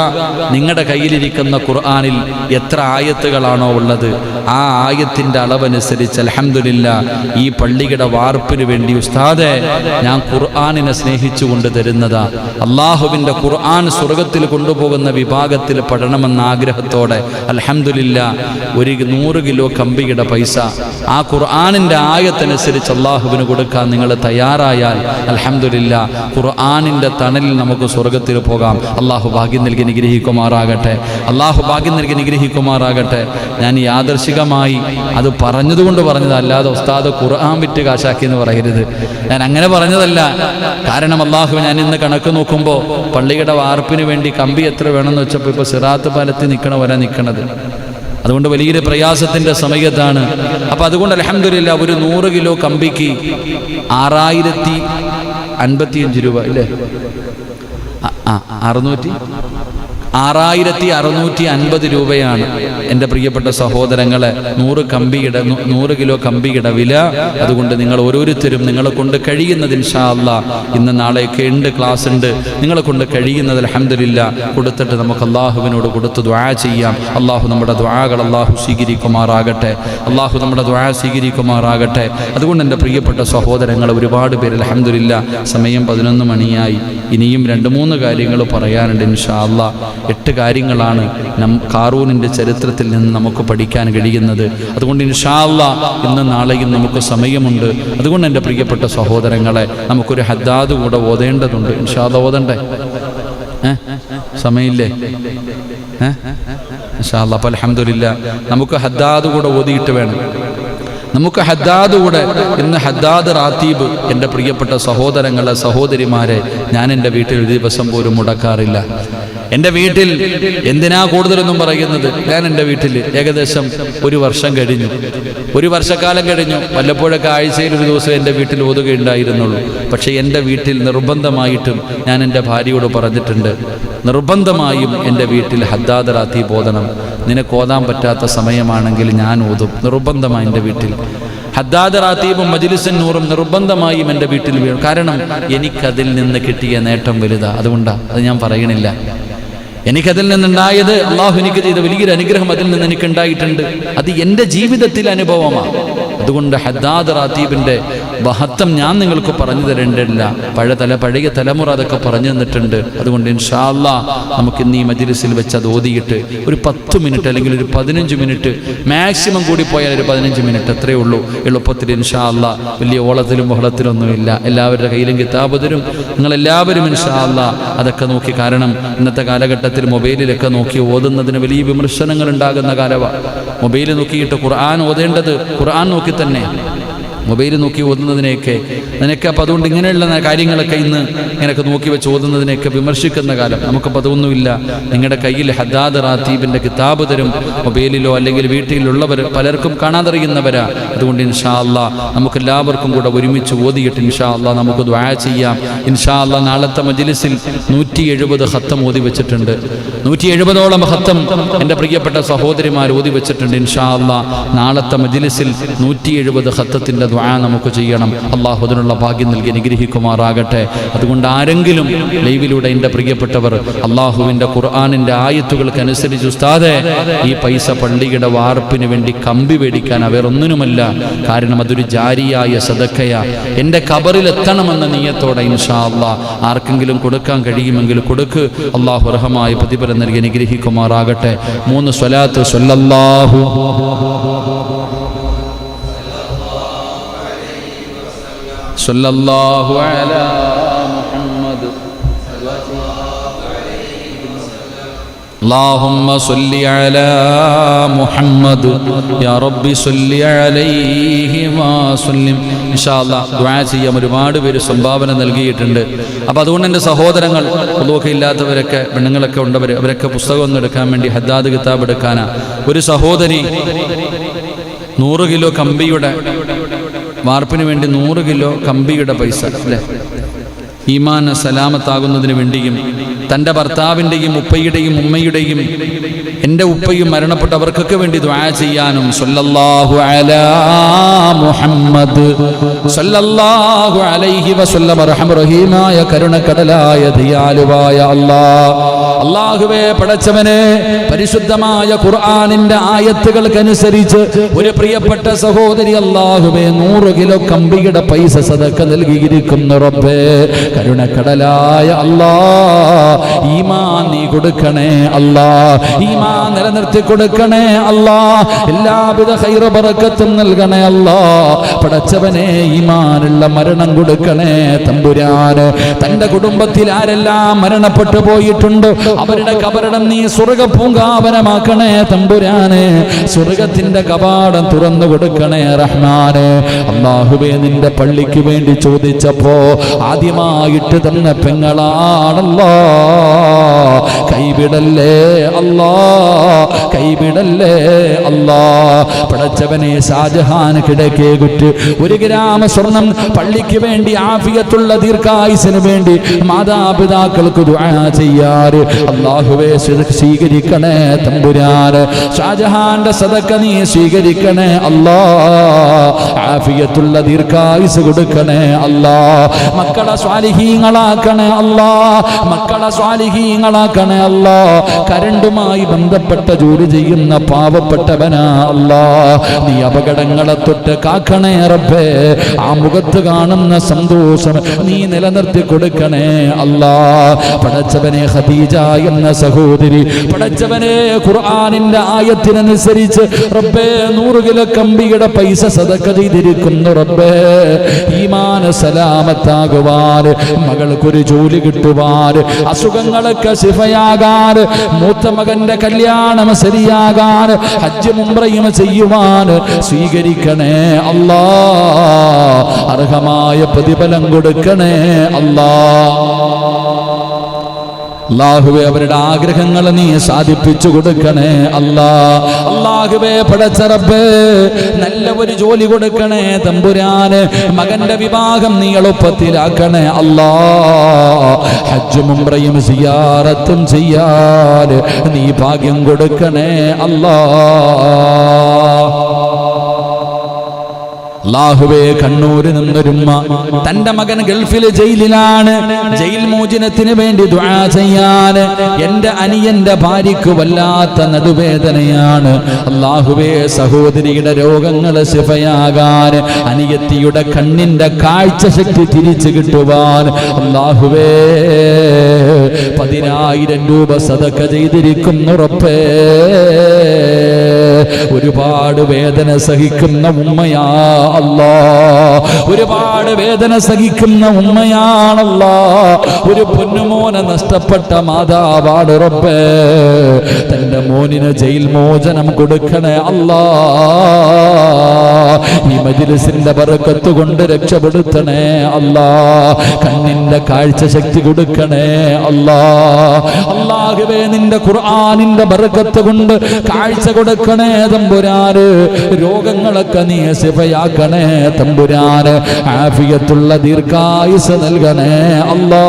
നിങ്ങളുടെ കയ്യിലിരിക്കുന്ന ഖുർആനിൽ എത്ര ആയത്തുകളാണോ ഉള്ളത് ആ ആയത്തിൻ്റെ അളവനുസരിച്ച് അൽഹംദുലില്ലാ ഈ പള്ളിയുടെ വാർപ്പിന് വേണ്ടി ഉസ്താദെ ഞാൻ ഖുർആനിനെ സ്നേഹിച്ചുകൊണ്ട് തരുന്നതാ. അള്ളാഹുവിൻ്റെ ഖുർആൻ സ്വർഗത്തിൽ കൊണ്ടുപോകുന്ന വിഭാഗത്തിൽ പെടണമെന്ന ആഗ്രഹത്തോടെ അൽഹംദുലില്ലാ ഒരു 100 കിലോ കമ്പിയുടെ പൈസ ആ ഖുർആനിൻ്റെ ആയത്തനുസരിച്ച് അള്ളാഹുവിന് കൊടുക്കാൻ നിങ്ങൾ തയ്യാറായാൽ അൽഹംദുലില്ലാ ഖുർആനിൻ്റെ തണലിൽ നമുക്ക് സ്വർഗത്തിൽ പോകാം. അള്ളാഹു ഭാഗ്യം നൽകി നിഗ്രഹിക്കുമാറാകട്ടെ. അള്ളാഹു ഭാഗ്യം നൽകി നിഗ്രഹിക്കുമാറാകട്ടെ. ഞാൻ യാദർശികമായി അത് പറഞ്ഞതുകൊണ്ട് പറഞ്ഞത്, അല്ലാതെ ഉസ്താദ് ഖുർആൻ വിറ്റ് കാശാക്കി എന്ന് പറയരുത്. ഞാൻ അങ്ങനെ പറഞ്ഞതല്ല. കാരണം അള്ളാഹു, ഞാൻ ഇന്ന് കണക്ക് നോക്കുമ്പോൾ പള്ളിയുടെ വാർപ്പിന് വേണ്ടി കമ്പി എത്ര വേണമെന്ന് വെച്ചപ്പോൾ ഇപ്പോൾ സിറാത്ത് പാലത്തിൽ നിൽക്കണത്. അതുകൊണ്ട് വലിയൊരു പ്രയാസത്തിൻ്റെ സമയത്താണ്. അപ്പം അതുകൊണ്ട് അൽഹംദുലില്ലാ ഒരു 100 കിലോ കമ്പിക്ക് 6055 രൂപ ഇല്ലേ? 6650 രൂപയാണ് എൻ്റെ പ്രിയപ്പെട്ട സഹോദരങ്ങളെ 100 കിലോ കമ്പിയുടെ വില. അതുകൊണ്ട് നിങ്ങൾ ഓരോരുത്തരും നിങ്ങളെ കൊണ്ട് കഴിയുന്നത് ഇൻഷാ അല്ലാഹ് ഇന്ന് നാളെയൊക്കെ ഉണ്ട്, ക്ലാസ് ഉണ്ട്, നിങ്ങളെ കൊണ്ട് കഴിയുന്നത് അൽഹംദുലില്ലാ കൊടുത്തിട്ട് നമുക്ക് അള്ളാഹുവിനോട് കൊടുത്ത് ദുആ ചെയ്യാം. അള്ളാഹു നമ്മുടെ ദുആകൾ അള്ളാഹു സ്വീകരിക്കുമാറാകട്ടെ. അള്ളാഹു നമ്മുടെ ദുആ സ്വീകരിക്കുമാറാകട്ടെ. അതുകൊണ്ട് എൻ്റെ പ്രിയപ്പെട്ട സഹോദരങ്ങൾ, ഒരുപാട് പേര് അൽഹംദുലില്ലാ സമയം 11 മണിയായി. ഇനിയും 2-3 കാര്യങ്ങൾ പറയാനുണ്ട് ഇൻഷാ അല്ലാഹ്. 8 കാര്യങ്ങളാണ് ഖാറൂനിൻ്റെ ചരിത്രത്തിൽ നിന്ന് നമുക്ക് പഠിക്കാൻ കഴിയുന്നത്. അതുകൊണ്ട് ഇൻഷാ അല്ലാഹ് ഇന്ന് നാളെയും നമുക്ക് സമയമുണ്ട്. അതുകൊണ്ട് എൻ്റെ പ്രിയപ്പെട്ട സഹോദരങ്ങളെ, നമുക്കൊരു ഹദ്ദാദ് കൂടെ ഓതേണ്ടതുണ്ട്. ഇൻഷാ അല്ലാഹ് ഓതണ്ടേ? സമയമില്ലേ? ഇൻഷാ അല്ലാഹ്. അപ്പോൾ അൽഹംദുലില്ലാ നമുക്ക് ഹദ്ദാദ് കൂടെ ഓതിയിട്ട് വേണം. നമുക്ക് ഹദ്ദാദ് കൂടെ ഇന്ന് ഹദ്ദാദ് റാത്തീബ് എൻ്റെ പ്രിയപ്പെട്ട സഹോദരങ്ങളെ, സഹോദരിമാരെ, ഞാൻ എൻ്റെ വീട്ടിൽ ഒരു ദിവസം പോലും മുടക്കാറില്ല. എൻ്റെ വീട്ടിൽ എന്തിനാ കൂടുതലൊന്നും പറയുന്നത്, ഞാൻ എൻ്റെ വീട്ടിൽ ഏകദേശം 1 വർഷം കഴിഞ്ഞു, 1 വർഷക്കാലം കഴിഞ്ഞു. വല്ലപ്പോഴൊക്കെ ആഴ്ചയിൽ ഒരു ദിവസം എൻ്റെ വീട്ടിൽ ഓതുകയുണ്ടായിരുന്നുള്ളൂ. പക്ഷേ എൻ്റെ വീട്ടിൽ നിർബന്ധമായിട്ടും ഞാൻ എൻ്റെ ഭാര്യയോട് പറഞ്ഞിട്ടുണ്ട്, നിർബന്ധമായും എൻ്റെ വീട്ടിൽ ഹദ്ദാദ് റാത്തീബ് ഓതണം. നിനക്ക് ഓതാൻ പറ്റാത്ത സമയമാണെങ്കിൽ ഞാൻ ഓതും, നിർബന്ധമായി എൻ്റെ വീട്ടിൽ. ഹദ്ദാദ് റാത്തീബും മജ്ലിസുൻ നൂറും നിർബന്ധമായും എൻ്റെ വീട്ടിൽ വീഴും. കാരണം എനിക്കതിൽ നിന്ന് കിട്ടിയ നേട്ടം വലുതാ. അതുകൊണ്ടാണ് അത് ഞാൻ പറയണില്ല. എനിക്കതിൽ നിന്നുണ്ടായത്, അള്ളാഹു എനിക്ക് ചെയ്ത വലിയൊരു അനുഗ്രഹം അതിൽ നിന്ന് എനിക്കുണ്ടായിട്ടുണ്ട്. അത് എൻ്റെ ജീവിതത്തിൽ അനുഭവമാണ്. അതുകൊണ്ട് ഹദ്ദാദ് റാത്തീബിൻ്റെ മഹത്വം ഞാൻ നിങ്ങൾക്ക് പറഞ്ഞു തരേണ്ടതില്ല. പഴയ തലമുറ അതൊക്കെ പറഞ്ഞു തന്നിട്ടുണ്ട്. അതുകൊണ്ട് ഇൻഷാ അല്ലാഹ് നമുക്ക് ഇന്ന് ഈ മജ്ലിസിൽ വെച്ച് അത് ഓതിയിട്ട് ഒരു 10 മിനിറ്റ് അല്ലെങ്കിൽ ഒരു 15 മിനിറ്റ്, മാക്സിമം കൂടി പോയാൽ ഒരു 15 മിനിറ്റ്, അത്രയേ ഉള്ളൂ. എളുപ്പത്തിൽ ഇൻഷാ അല്ലാഹ്. വലിയ ഓളത്തിലും ബഹളത്തിലൊന്നുമില്ല. എല്ലാവരുടെ കയ്യിലും കിതാബ് തരും. നിങ്ങളെല്ലാവരും ഇൻഷാ അല്ലാഹ് അതൊക്കെ നോക്കി. കാരണം ഇന്നത്തെ കാലഘട്ടത്തിൽ മൊബൈലിലൊക്കെ നോക്കി ഓതുന്നതിന് വലിയ വിമർശനങ്ങൾ ഉണ്ടാകുന്ന കാലമാണ്. മൊബൈൽ നോക്കിയിട്ട് ഖുർആൻ ഓതേണ്ടത് ഖുർആൻ നോക്കി തന്നെ. മൊബൈൽ നോക്കി ഓതുന്നതിനെയൊക്കെ അതിനൊക്കെ അപ്പോൾ അതുകൊണ്ട് ഇങ്ങനെയുള്ള കാര്യങ്ങളൊക്കെ ഇന്ന് ഇങ്ങനെയൊക്കെ നോക്കി വെച്ച് ഓതുന്നതിനെയൊക്കെ വിമർശിക്കുന്ന കാലം. നമുക്കപ്പോൾ അതൊന്നുമില്ല. നിങ്ങളുടെ കയ്യിൽ ഹദ്ദാദ് റാത്തീബിൻ്റെ കിതാബ് തരും, മൊബൈലിലോ അല്ലെങ്കിൽ വീട്ടിലുള്ളവർ പലർക്കും കാണാതറിയുന്നവരാ. അതുകൊണ്ട് ഇൻഷാ അല്ലാഹ് നമുക്കെല്ലാവർക്കും കൂടെ ഒരുമിച്ച് ഓതിയിട്ട് ഇൻഷാ അല്ലാഹ് നമുക്ക് ദുആ ചെയ്യാം. ഇൻഷാ അല്ലാഹ് നാളത്തെ മജ്ലിസിൽ 170 ഖത്തം ഓതി വെച്ചിട്ടുണ്ട്. 170ഓളം ഖത്തം എൻ്റെ പ്രിയപ്പെട്ട സഹോദരിമാർ ഓതി വെച്ചിട്ടുണ്ട്. ഇൻഷാ അല്ലാഹ് നാളത്തെ മജ്ലിസിൽ 170 ഖത്തത്തിൻ്റെ ദുആ നമുക്ക് ചെയ്യണം. അല്ലാഹു അതിനുള്ള ഭാഗ്യം നൽകി അനുഗ്രഹിക്കുമാറാകട്ടെ. അതുകൊണ്ട് ആരെങ്കിലും ലൈവിലൂടെ എൻ്റെ പ്രിയപ്പെട്ടവർ അല്ലാഹുവിൻ്റെ ഖുർആനിൻ്റെ ആയത്തുകൾക്കനുസരിച്ച് ഉസ്താദേ ഈ പൈസ പള്ളിയുടെ വാർപ്പിന് വേണ്ടി കമ്പി മേടിക്കാൻ വേറൊന്നിനുമല്ല, കാരണം അതൊരു ജാരിയായ സദഖയാ, എൻ്റെ ഖബറിൽ എത്തണമെന്ന നിയ്യത്തോടെ ഇൻഷാ അല്ലാഹ് ആർക്കെങ്കിലും കൊടുക്കാൻ കഴിയുമെങ്കിൽ കൊടുക്ക്. അല്ലാഹു അർഹമായ പ്രതിഫലം നൽകി അനുഗ്രഹിക്കുമാറാകട്ടെ. 3 സ്വലാത്ത് സ്വല്ലല്ലാഹു സ്വല്ലല്ലാഹു അലാ മുഹമ്മദ് اللهم صل على محمد يا رب صل عليه وسلم. ഇൻഷാ അല്ലാഹ് ദുആ ചെയ്യാം. ഒരുപാട് പേര് സംഭാവന നൽകിയിട്ടുണ്ട്. അപ്പോൾ അതുകൊണ്ട് എൻ്റെ സഹോദരങ്ങൾ ഒന്നുമൊക്കെ ഇല്ലാത്തവരൊക്കെ പെണ്ണുങ്ങളൊക്കെ ഉണ്ടവർ അവരൊക്കെ പുസ്തകം ഒന്നും എടുക്കാൻ വേണ്ടി ഹദ്ദാദ് കിതാബ് എടുക്കാനാ. ഒരു സഹോദരി 100 കിലോ കമ്പിയുടെ വാർപ്പിന് വേണ്ടി 100 കിലോ കമ്പിയുടെ പൈസ അല്ലേ, ഈമാൻ സലാമത്താകുന്നതിന് വേണ്ടിയും തൻ്റെ ഭർത്താവിൻ്റെയും ഉപ്പയുടെയും ഉമ്മയുടെയും എൻ്റെ ഉപ്പയും മരണപ്പെട്ടവർക്കൊക്കെ വേണ്ടി ദുആ ചെയ്യാനും സ്വല്ലല്ലാഹു അലാ മുഹമ്മദ് സ്വല്ലല്ലാഹു അലൈഹി വസല്ലം അർഹമർ റഹീമായ കരുണക്കടലായ ദയാലുവായ അല്ലാഹുവേ പടച്ചവനെ പരിശുദ്ധമായ ഖുർആനിൻ്റെ ആയത്തുകൾക്കനുസരിച്ച് ഒരു പ്രിയപ്പെട്ട സഹോദരി അല്ലാഹുവേ 100 കിലോ കമ്പിയുടെ പൈസ സദഖ നൽകിയിരിക്കുന്നു റബ്ബേ. കരുണക്കടലായ അല്ലാഹ് ഈമാൻ നീ കൊടുക്കണേ അല്ലാഹ്, ഈമാൻ നിലനിർത്തി കൊടുക്കണേ അല്ലാഹ്, എല്ലാവിധ ഖൈറ് ബറക്കത്തും നൽകണേ അല്ലാഹ്. പടച്ചവനെ ഈമാനുള്ള മരണം കൊടുക്കണേ തമ്പുരാന്. തൻ്റെ കുടുംബത്തിൽ ആരെല്ലാം മരണപ്പെട്ടു പോയിട്ടുണ്ടോ അവരുടെ കബറിടം നീ സ്വർഗ്ഗ പൂങ്കാവനമാക്കണേ തമ്പുരാന്. സ്വർഗ്ഗത്തിന്റെ കവാടം തുറന്നു കൊടുക്കണേ റഹ്മാനെ. അല്ലാഹുവേ നിന്റെ പള്ളിക്ക് വേണ്ടി ചോദിച്ചപ്പോ ആദ്യമായിട്ട് തന്ന പെങ്ങളാണല്ലോ, കൈവിടല്ലേ അല്ലാ, കൈവിടല്ലേ അല്ലാ. പടച്ചവനെ ഷാജഹാൻ കിടക്കേ കുറ്റ് 1 ഗ്രാം സ്വർണം പള്ളിക്ക് വേണ്ടി ആഫിയത്തുള്ള ദീർഘായുസിന് വേണ്ടി മാതാപിതാക്കൾക്ക് ദുആ ചെയ്യാറ്. അല്ലാഹുവേ സ്വീകരിക്കണേ തമ്പുരാന്. ഷാജഹാന്റെ സദഖ നീ സ്വീകരിക്കണേ അല്ലാ, ആഫിയത്തുള്ള ദീർഘായുസ് കൊടുക്കണേ അല്ലാ. മക്കളെ സ്വാലിഹീങ്ങളാക്കണേ അല്ലാ, മക്കളെ സ്വാലിഹീങ്ങളാക്കണേ അല്ലാ. കരണ്ടുമായി ബന്ധപ്പെട്ട ജോലി ചെയ്യുന്ന പാവപ്പെട്ടവനാ അല്ലാ, നീ അപകടങ്ങളെ തൊട്ട് കാക്കണേ റബ്ബേ. ആ മുഖത്ത് കാണുന്ന സന്തോഷം നീ നിലനിർത്തി കൊടുക്കണേ അല്ലാ. പടച്ചവനെ ഖദീജ എന്ന സഹോദരി പടച്ചവനെ ഖുർആനിന്റെ ആയത്തിനനുസരിച്ച് റബ്ബേ 100 കിലോ കമ്പിയുടെ പൈസ സദഖ ചെയ്തിരിക്കുന്നു റബ്ബേ. ഈമാൻ സലാമത്താകുവാൻ, മകൾക്കൊരു ജോലി കിട്ടുവാൻ, അസുഖങ്ങളൊക്കെ ശിഫയാകാൻ, മൂത്ത മകന്റെ കല്യാണം ശരിയാകാൻ, ഹജ്ജ് ഉംറയും ചെയ്യുവാൻ സ്വീകരിക്കണേ അല്ലാ. അർഹമായ പ്രതിഫലം കൊടുക്കണേ അല്ലാ. അല്ലാഹുവേ അവരുടെ ആഗ്രഹങ്ങൾ നീ സാധിപ്പിച്ചു കൊടുക്കണേ അല്ലാ. അല്ലാഹുവേ പടച്ച റബ്ബേ നല്ല ഒരു ജോലി കൊടുക്കണേ തമ്പുരാന്. മകന്റെ വിവാഹം നീ എളുപ്പത്തിലാക്കണേ അല്ലാ. ഹജ്ജും ഉംറയും സിയാറത്തും ചെയ്യാൻ നീ ഭാഗ്യം കൊടുക്കണേ അല്ലാ. അല്ലാഹുവേ കണ്ണൂരിൽ നിന്നൊരുമ്മ തന്റെ മകൻ ഗൾഫിൽ ജയിലിലാണ്, ജയിൽ മോചനത്തിന് വേണ്ടി ദുആ ചെയ്യാൻ എൻ്റെ അനിയന്റെ ഭാര്യയ്ക്ക് വല്ലാത്ത നടുവേദനയാണ്. അല്ലാഹുവേ സഹോദരിയുടെ രോഗങ്ങൾ ശിഫയാകാൻ, അനിയത്തിയുടെ കണ്ണിന്റെ കാഴ്ച ശക്തി തിരിച്ചു കിട്ടുവാൻ അല്ലാഹുവേ 10,000 രൂപ സദഖ ചെയ്തിരിക്കുന്നു റബ്ബേ. ഒരുപാട് വേദന സഹിക്കുന്ന ഉമ്മയാ അല്ലാ, ഒരുപാട് വേദന സഹിക്കുന്ന ഉമ്മയാണല്ലാ. ഒരു പൊന്നുമോനെ നഷ്ടപ്പെട്ട മാതാവാണ് റബ്ബേ. തന്റെ മോനിന് ജയിൽ മോചനം കൊടുക്കണേ അല്ലാ. ഈ മജ്‌ലിസിന്റെ ബറക്കത്ത് കൊണ്ട് രക്ഷപ്പെടുത്തണേ അല്ലാ. കണ്ണിന്റെ കാഴ്ച ശക്തി കൊടുക്കണേ അല്ലാ. അല്ലാഹുവേ, നിന്റെ ഖുർആനിന്റെ ബറക്കത്ത് കൊണ്ട് കാഴ്ച കൊടുക്കണേ തമ്പുരാന്. രോഗങ്ങളൊക്കെ നീ ശിഫയാക്കണേ തമ്പുരാന്. ആഫിയത്തുള്ള ദീർഘായുസ് നൽകണേ അല്ലാ.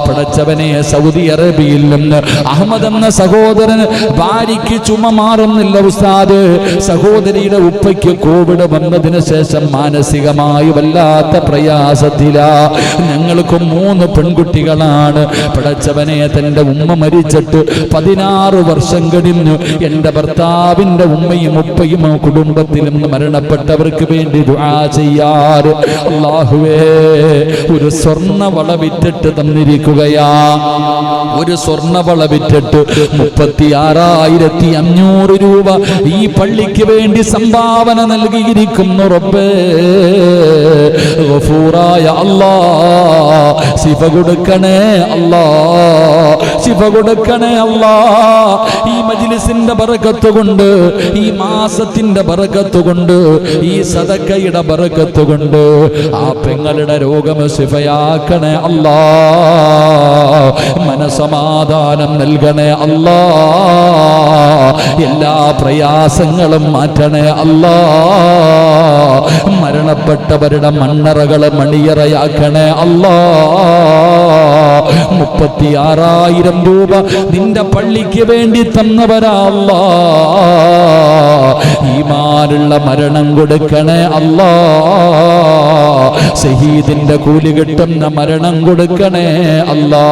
പടച്ചവനെ, സൗദി അറേബ്യയിൽ നിന്ന് അഹമ്മദ് എന്ന സഹോദരൻ ഭാര്യയ്ക്ക് ചുമ മാറുന്നില്ല ഉസ്താദ്. സഹോദരിയുടെ ഉപ്പയ്ക്ക് കോവിഡ് വന്നതിന് ശേഷം മാനസികമായി വല്ലാത്ത പ്രയാസത്തിലാ. ഞങ്ങൾക്ക് 3 പെൺകുട്ടികളാണ്. പടച്ചവനെ, തന്റെ ഉമ്മ മരിച്ചിട്ട് 16 വർഷം കഴിഞ്ഞു. എന്റെ ഭർത്താവിന്റെ ഉമ്മയും ഉപ്പയും കുടുംബത്തിലും മരണപ്പെട്ടവർക്ക് വേണ്ടി ദുആ ചെയ്യാറ്. അല്ലാഹുവേ, ഒരു സ്വർണ്ണവള വിറ്റിട്ട് തന്നിരിക്കുകയാ. ഒരു സ്വർണ്ണവള വിറ്റിട്ട് 36,500 രൂപ ഈ പള്ളിക്ക് വേണ്ടി സംഭാവന നൽകിയിരിക്കുന്നു റബ്ബേ. ഗഫൂറായ അല്ലാ, ശിഫ കൊടുക്കണേ അല്ലാ, ശിഫ കൊടുക്കണേ അല്ലാ. ഈ മജ്‌ലിസിന്റെ ബറക്കത്ത് കൊണ്ട്, ഈ മാസത്തിന്റെ ബറക്കത്ത് കൊണ്ട്, ഈ സദഖയുടെ ബറക്കത്ത് കൊണ്ട് ആ പെങ്ങളുടെ രോഗം ശിഫയാക്കണേ അല്ലാ. മനസമാധാനം നൽകണേ അല്ലാ. എല്ലാ പ്രയാസങ്ങളും മാറ്റണേ അല്ലാ. മരണപ്പെട്ടവരുടെ മണ്ണറകളെ മണിയറയാക്കണേ അല്ലാ. 36,000 രൂപ നിന്റെ പള്ളിക്ക് വേണ്ടി തന്നവരാ അല്ലാ. ഈമാനുള്ള മരണം കൊടുക്കണേ അല്ലാ. ഷഹീദിന്റെ കൂലി കിട്ടുന്ന മരണം കൊടുക്കണേ അല്ലാ.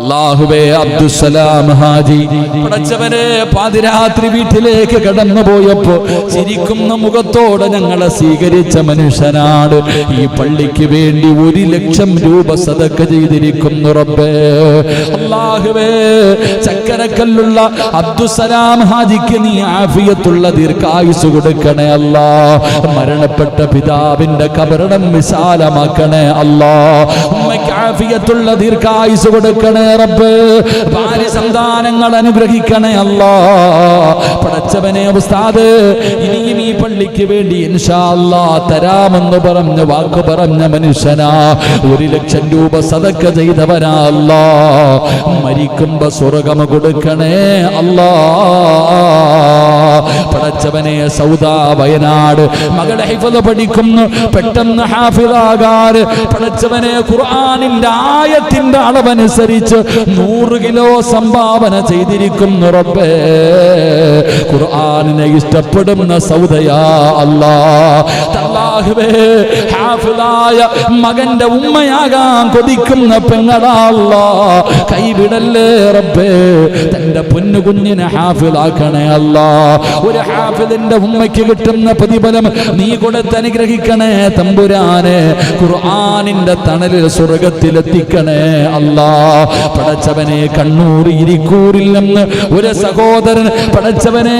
അല്ലാഹുവേ, അബ്ദുസ്സലാം ഹാജി പടച്ചവനെ പാതിരാത്രി വീട്ടിലേക്ക് കടന്നു പോയപ്പോ ചിരിക്കുന്ന മുഖത്തോടെ ഞങ്ങളെ സ്വീകരിച്ച മനുഷ്യനാണ്. ഈ പള്ളിക്ക് വേണ്ടി 1,00,000 രൂപ സദഖ ചെയ്തിരിക്കുന്നു റബ്ബേ. അല്ലാഹുവേ, ചക്കരക്കല്ലുള്ള അബ്ദുസ്സലാം ഹാജിക്ക് നീ ആഫിയത്തുള്ള ദീർഘായുസ് കൊടുക്കണേ അല്ലാ. മരണപ്പെട്ട പിതാവിന്റെ കബറിടം വിശാലമാക്കണേ അല്ലാ. ഉമ്മയ്ക്ക് ആഫിയത്തുള്ള ദീർഘായുസ് കൊടുക്കണേ റബ്ബ്. ഭാര്യ സന്താനങ്ങൾ അനുഗ്രഹിക്കണേ അല്ലാ. പടച്ചവനെ, ഉസ്താദ് ഇനിയും ഈ പള്ളിക്ക് വേണ്ടി ഇൻഷാ അല്ലാ തരാമെന്ന് പറഞ്ഞ വാക്ക് പറഞ്ഞ മനുഷ്യനാ. 1,00,000 രൂപ സദഖ ചെയ്തവനാ അല്ലാ. മരിക്കുമ്പോ സ്വർഗ്ഗം കൊടുക്കണേ അല്ലാ. പടച്ചവനെ, സൗദാ വയനാട് മകളുടെ ഹിഫ്ള് പഠിക്കുന്നു, പെട്ടെന്ന് ഹാഫിളാകാൻ പടച്ചവനെ ഖുർആനിന്റെ ആയത്തിന്റെ അളവനുസരിച്ച് 100 കിലോ സംഭാവന ചെയ്തിരിക്കുന്നു റബ്ബേ. ഖുർആനിനെ ഇഷ്ടപ്പെടുന്ന സൗദയാ അല്ലാ. അല്ലാഹുവേ, ഹാഫിളായ മകന്റെ ഉമ്മയാകാൻ കൊതിക്കുന്ന പെങ്ങളാ അല്ലാ. കൈവിടല്ലേ റബ്ബേ. തന്റെ പൊന്നു കുഞ്ഞിനെ ഹാഫിളാക്കണേ അല്ലാ. ഒരു ഹാഫിളിന്റെ ഉമ്മയ്ക്ക് കിട്ടുന്ന പ്രതിഫലം നീ കൊടുത്ത് അനുഗ്രഹിക്കണേ തമ്പുരാനെ. ഖുർആനിന്റെ തണലിൽ സ്വർഗ്ഗത്തിലെത്തിക്കണേ അല്ലാ. പടച്ചവനെ, കണ്ണൂർ ഇരിക്കൂരിൽ നിന്ന് ഒരു സഹോദരൻ പടച്ചവനെ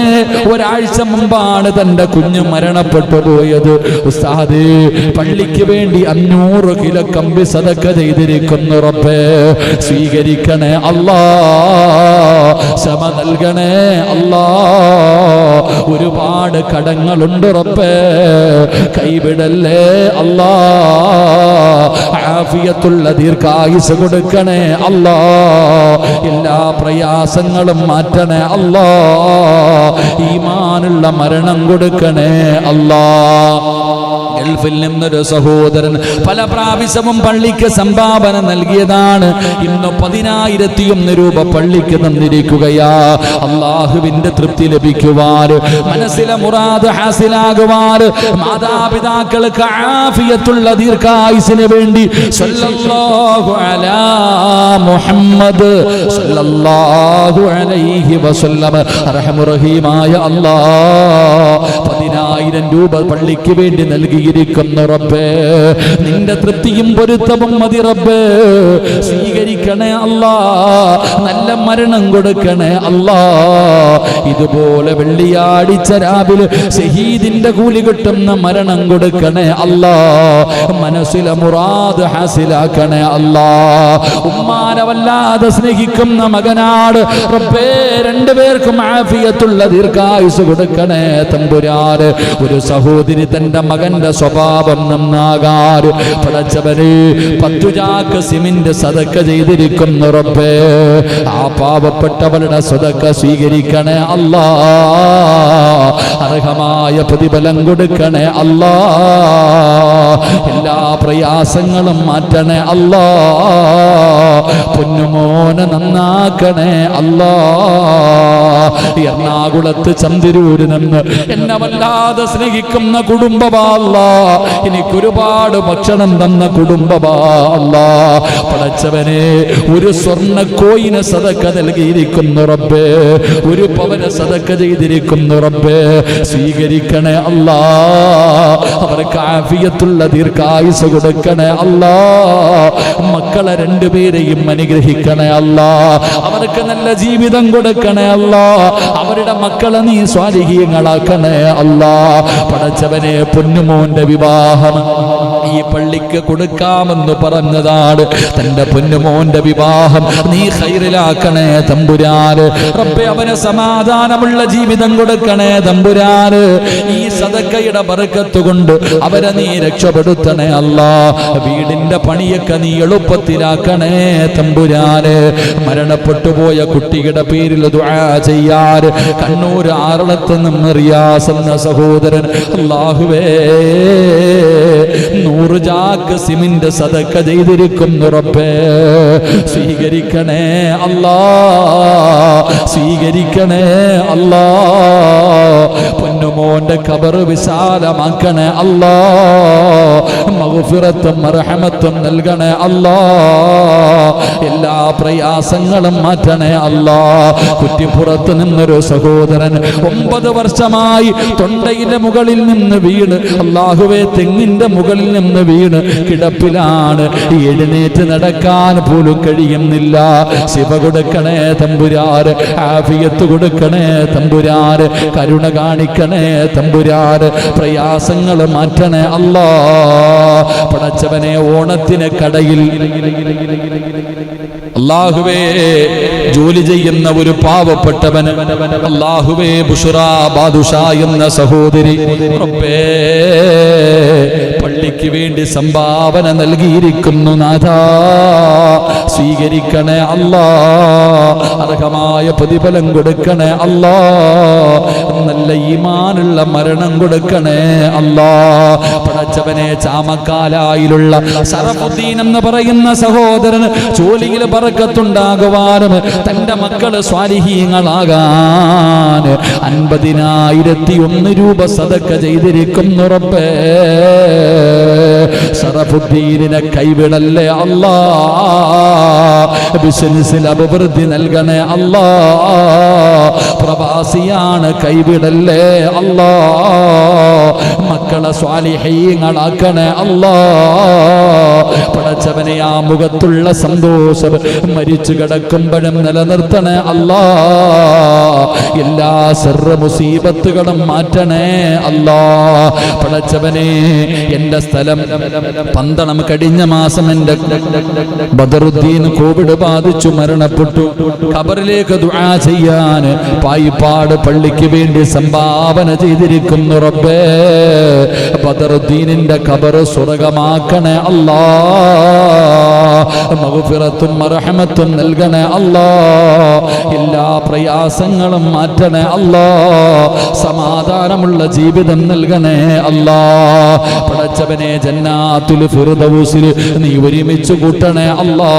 ഒരാഴ്ച മുമ്പാണ് തന്റെ കുഞ്ഞ് മരണപ്പെട്ടു പോയത്. ഉസ്താദ്, പള്ളിക്ക് വേണ്ടി 500 കിലോ കമ്പി സദഖ ചെയ്തിരിക്കുന്നു റബ്ബേ. സ്വീകരിക്കണേ അല്ലാ. ക്ഷമ നൽകണേ അല്ലാ. ഒരുപാട് കടങ്ങളുണ്ട് റബ്ബേ. കൈവിടല്ലേ അല്ലാ. ആഫിയത്തുള്ള ദീർഘായുസ് കൊടുക്കണേ അല്ലാ. എല്ലാ പ്രയാസങ്ങളും മാറ്റണേ അല്ലാ. ഈമാനുള്ള മരണം കൊടുക്കണേ അല്ലാ. ഗൾഫിൽ നിന്നൊരു സഹോദരൻ പല പ്രാവശ്യവും പള്ളിക്ക് സംഭാവന നൽകിയതാണ്. ഇന്ന് 10,001 രൂപ പള്ളിക്ക് തന്നിരിക്കുകയാ. അള്ളാഹുവിന്റെ തൃപ്തി ലഭിക്കുവാൻ, മനസ്സിലെ മുറാദ് ഹാസിലാകുവാൻ, മാതാപിതാക്കൾക്ക് ആഫിയത്തുള്ള ദീർഘായുസിന് വേണ്ടി സല്ലല്ലാഹു അലാ മുഹമ്മദ് സല്ലല്ലാഹു അലൈഹി വസല്ലം അർഹമുർ റഹീമായ അല്ലാഹ് 10,000 1000 രൂപ പള്ളിക്ക് വേണ്ടി നൽകിയിരിക്കുന്നു റബ്ബേ. നിന്റെ തൃപ്തിയും പൊരുത്തവും മതി റബ്ബേ. സ്വീകരിക്കണേ അല്ലാ, നല്ല മരണം കൊടുക്കണേ അല്ലാ. ഇതുപോലെ വെള്ളിയാഴ്ച രാവിലെ ഷഹീദിന്റെ കൂലി കിട്ടുന്ന മരണം കൊടുക്കണേ അല്ലാ. മനസ്സിലെ മുറാദ് ഹാസിലാക്കണേ അല്ലാ. ഉമ്മാനെ വല്ലാതെ സ്നേഹിക്കുന്ന മകനാട് റബ്ബേ, രണ്ടുപേർക്കും ആഫിയത്തുള്ള ദീർഘായുസ് കൊടുക്കണേ തമ്പുരാന്. ഒരു സഹോദരി തന്റെ മകന്റെ സ്വഭാവം നന്നാകാൻ പടച്ചവനെ 10 ചാക്ക് സിമന്റ് സദക്ക ചെയ്തിരിക്കുന്നു റബ്ബേ. ആ പാവപ്പെട്ടവരുടെ സദക്ക സ്വീകരിക്കണേ അല്ലാ. അർഹമായ പ്രതിഫലം കൊടുക്കണേ അല്ലാ. എല്ലാ പ്രയാസങ്ങളും മാറ്റണേ അല്ലാ. പൊന്നുമോനെ നന്നാക്കണേ അല്ലാ. എറണാകുളത്ത് ചന്തിരൂരിൽ നിന്ന് എന്നെ വല്ലാതെ സ്നേഹിക്കുന്ന കുടുംബമാ അല്ലാ. എനിക്കൊരുപാട് ഭക്ഷണം തന്ന കുടുംബമാ അല്ലാ. പടച്ചവനെ, ഒരു സ്വർണ്ണ കോയിന് സദക്ക നൽകിയിരിക്കുന്നു റബ്ബേ. ഒരു പവന് സദക്ക ചെയ്തിരിക്കുന്നു റബ്ബേ. സ്വീകരിക്കണേ അല്ലാ. അവർക്ക് ആഫിയത്തുള്ള ദീർഘായുസ് കൊടുക്കണേ അല്ലാ. മക്കളെ രണ്ടുപേരെയും അനുഗ്രഹിക്കണേ അല്ലാ. അവർക്ക് നല്ല ജീവിതം കൊടുക്കണേ അല്ലാ. അവരുടെ മക്കളെ നീ സ്വാലിഹീങ്ങളാക്കണേ അല്ലാ. പടച്ചവനെ, പൊന്നുമോന്റെ വിവാഹം ഈ പള്ളിക്ക് കൊടുക്കാമെന്ന് പറഞ്ഞതാണ്. തന്റെ പൊന്നുമോന്റെ വിവാഹം നീ ഖൈറിലാക്കണേ തമ്പുരാന് റബ്ബേ. അവന് സമാധാനമുള്ള ജീവിതം കൊടുക്കണേ തമ്പുരാന്. ഈ സദക്കയുടെ ബർക്കത്ത് കൊണ്ട് അവരെ നീ രക്ഷപ്പെടുത്തണേ അല്ലാ. വീടിന്റെ പണിയൊക്കെ നീ എളുപ്പത്തിലാക്കണേ തമ്പുരാന്. മരണപ്പെട്ടു പോയ കുട്ടിയുടെ പേരിൽ ദുആ ചെയ്യാൻ കണ്ണൂർ ആറളത്ത് നിന്ന് റിയാസ് എന്ന സഹോദരൻ അല്ലാഹുവേ 100 ചാക്ക് സിമന്റ് സദക്ക ചെയ്തിരിക്കുന്നു റബ്ബേ. സ്വീകരിക്കണേ അല്ലാ. സ്വീകരിക്കണേ അല്ലാ. പൊന്നുമോന്റെ ഖബർ വിശാലമാക്കണേ അല്ലാ. മഗ്ഫിറത്തും മർഹമത്തും നൽകണേ അല്ലാ. എല്ലാ പ്രയാസങ്ങളും മാറ്റണേ അല്ലാ. കുറ്റിപ്പുറത്ത് നിന്നൊരു സഹോദരൻ 9 വർഷമായി തൊണ്ടയിലെ മുകളിൽ നിന്ന് വീണ്, അല്ലാഹുവേ, തെങ്ങിന്റെ മുകളിൽ നിന്ന് വീണ് കിടപ്പിലാണ്. എഴുന്നേറ്റ് നടക്കാൻ പോലും കഴിയുന്നില്ല. ശിവ കൊടുക്കണേ തമ്പുരാന്. ആഫിയത്ത് കൊടുക്കണേ തമ്പുരാന്. കരുണ കാണിക്കണേ തമ്പുരാന്. പ്രയാസങ്ങൾ മാറ്റണേ അല്ലാ. പടച്ചവനെ, ഓണത്തിന് കടയിൽ അല്ലാഹുവേ ജോലി ചെയ്യുന്ന ഒരു പാവപ്പെട്ടവൻ, അല്ലാഹുവേ, ബുഷ്റ ബാദുഷ എന്ന സഹോദരി റബ്ബേ പള്ളിക്ക് വേണ്ടി സംഭാവന നൽകിയിരിക്കുന്നു നാഥാ. സ്വീകരിക്കണേ അല്ലാ. അർഹമായ പ്രതിഫലം കൊടുക്കണേ അല്ലാ. നല്ല ഈമാനുള്ള മരണം കൊടുക്കണേ അല്ലാ. പടച്ചവനെ, ചാമക്കാലായിലുള്ള സറഫുദ്ദീൻ എന്ന് പറയുന്ന സഹോദരന് ജോലിയിൽ ബർക്കത്തുണ്ടാകുവാനും തന്റെ മക്കള് സ്വാലിഹീങ്ങളാകാൻ 50,001 രൂപ സദക്ക ചെയ്തിരിക്കുന്നു റബ്ബേ. സറഫുദ്ദീനിനെ കൈവിടല്ലേ അല്ലാ. ബിസിനസ്സിൽ അഭിവൃദ്ധി നൽകണേ അല്ലാ. പ്രവാസിയാണ്, കൈവിടല്ലേ അല്ലാ. മക്കളെ സ്വാലിഹീങ്ങളാക്കണേ അല്ലാ. പടച്ചവനെ, ആ മുഖത്തുള്ള സന്തോഷം മരിച്ചു കിടക്കുമ്പോഴും നിലനിർത്തണേ അല്ലാ. എല്ലാ സർവ്വ മുസീബത്തുകളും മാറ്റണേ അല്ലാ. പടച്ചവനെ, എന്റെ സ്ഥലം പന്തളം കഴിഞ്ഞ മാസം എന്റെ ബദറുദ്ദീൻ കോവിഡ് ബാധിച്ചു മരണപ്പെട്ടു. ഖബറിലേക്ക് ദുആ ചെയ്യാൻ പായിപ്പാട് പള്ളിക്ക് വേണ്ടി സംഭാവന ചെയ്തിരിക്കുന്നു റബ്ബേ. ബദറുദ്ദീനിന്റെ ഖബർ സ്വർഗമാക്കണേ അല്ലാ. മഗ്ഫിറത്തും മർഹമത്തും നൽകണേ അല്ലാ. എല്ലാ പ്രയാസങ്ങളും മാറ്റണേ അല്ലാ. സമാധാനമുള്ള ജീവിതം നൽകണേ അല്ലാ. പടച്ചവനെ, ജന്നാത്തുൽ ഫിർദൗസിൽ നീ ഒരുമിച്ച് കൂട്ടണേ അല്ലാ.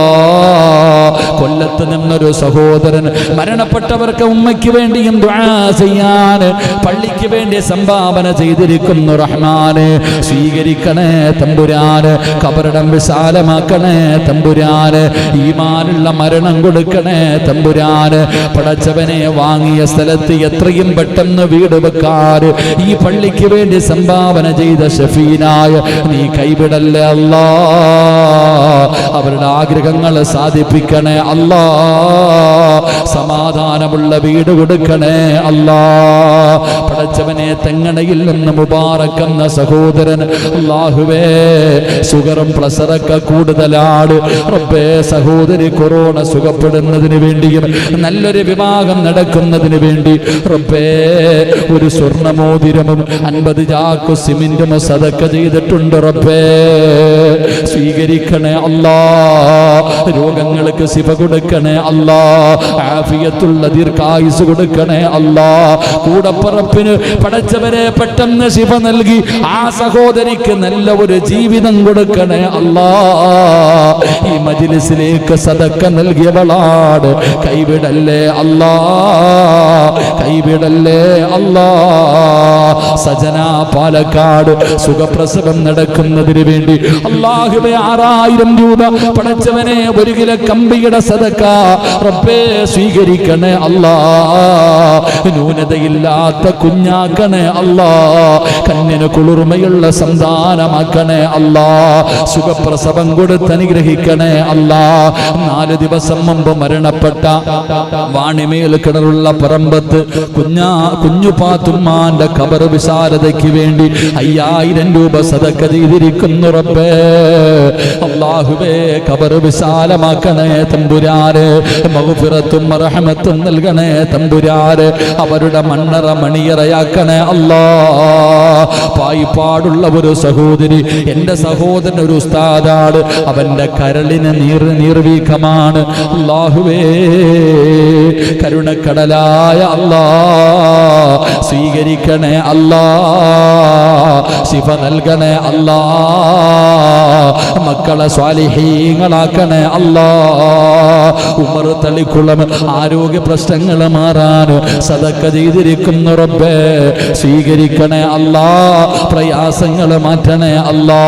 കൊല്ലത്ത് നിന്നൊരു സഹോദരൻ മരണപ്പെട്ടവർക്ക് ഉമ്മയ്ക്ക് വേണ്ടിയും ദുആ ചെയ്യാൻ പള്ളിക്ക് വേണ്ടി സംഭാവന ചെയ്തിരിക്കുന്നു റഹ്മാനെ സ്വീകരിക്കണേ തമ്പുരാന്, ഖബറിടം വിശാലമാക്കണേ തമ്പുരാന്, ഈമാനുള്ള മരണം കൊടുക്കണേ തമ്പുരാന്. പടച്ചവനെ വാങ്ങിയ സ്ഥലത്ത് എത്രയും പെട്ടെന്ന് വീട് വെക്കാറ് ഈ പള്ളിക്ക് വേണ്ടി സംഭാവന ചെയ്ത ഷഫീനായ നീ കൈവിടല്ലേ അല്ലാ. അവരുടെ ആഗ്രഹങ്ങൾ സാധിപ്പിക്കണേ അല്ലാ. സമാധാനമുള്ള വീട് കൊടുക്കണേ അല്ലാ. പടച്ചവനെ തെങ്ങണയിൽ നിന്ന് മുബാറക്കെന്ന സഹോദരൻ അല്ലാഹുവേ സുഗറും പ്രസറൊക്കെ കൂടുതലാണ് റബ്ബേ. സഹോദരി കൊറോണ സുഖപ്പെടുന്നതിന് വേണ്ടിയും നല്ലൊരു വിവാഹം നടക്കുന്നതിന് വേണ്ടി റബ്ബേ ഒരു സ്വർണ്ണമോതിരമും 50 ചാക്ക് സിമന്റും സദക്ക ചെയ്തിട്ടുണ്ട് റബ്ബേ. സ്വീകരിക്കണേ അല്ലാ. രോഗങ്ങൾക്ക് ശിഫ കൊടുക്കണേ അല്ലാ. ആഫിയത്തുള്ള ദീർഘായുസ് കൊടുക്കണേ അല്ലാ. കൂടപ്പറപ്പിന് പടച്ചവരെ പെട്ടെന്ന് ശിഫ നൽകി ആ സഹോദരിക്ക് നല്ല ഒരു ജീവിതം കൊടുക്കണേ അല്ലാ. ഈ മജ്ലിസിലേക്ക് സദക്ക നൽകിയവളാട് കൈവിടല്ലേ അല്ലാ, കൈവിടല്ലേ അല്ലാ. സജന പാലക്കാട് സുഖപ്രസവം നടക്കുന്നതിന് വേണ്ടി അല്ലാഹുവേ 6000 രൂപ പടച്ചവനെ 1 കിലോ കമ്പിയുടെ സദക്ക റബ്ബേ സ്വീകരിക്കണേ അല്ലാ. ന്യൂനതയില്ലാത്ത കുഞ്ഞാക്കണേ അല്ലാ. കണ്ണിന് കുളിർമയുള്ള സന്താനമാക്കണേ അല്ലാ. സുഖപ്രസവം കൊടുത്ത് അനുഗ്രഹിക്കണേ അല്ലാ. 4 ദിവസം മുമ്പ് മരണപ്പെട്ട വാണിമേൽ കിണറുള്ള പറമ്പത്ത് കുഞ്ഞുപാത്തുമ്മാന്റെ ഖബർ വിശാലതയ്ക്ക് വേണ്ടി 5000 രൂപ സദക്ക ചെയ്തിരിക്കുന്നു റബ്ബേ. അല്ലാഹുവേ ഖബർ വിശാലമാക്കണേ തമ്പുരാനെ, മഗ്ഫിറത്തും റഹ്മത്തും നൽകണേ തമ്പുരാനെ. അവരുടെ മണ്ണറ മണിയറയാക്കണേ അല്ലാ. പായിപ്പാടുള്ള ഒരു സഹോദരി, എൻ്റെ സഹോദരൻ ഒരു ഉസ്താദാണ്, അവന്റെ കരളിന് നീർവീക്കമാണ്. അല്ലാഹുവേ കരുണക്കടലായ അല്ലാ സ്വീകരിക്കണേ അല്ലാ. ശിഫ നൽകണേ അല്ലാ. മക്കളെ സ്വാലിഹീങ്ങളാക്കണേ അല്ലാ. ഉമർ തളിക്കുളം ആരോഗ്യ പ്രശ്നങ്ങൾ മാറാൻ സദക്ക ചെയ്തിരിക്കുന്നു റബ്ബേ. സ്വീകരിക്കണേ അല്ലാ. പ്രയാസങ്ങൾ മാറ്റണേ അല്ലാ.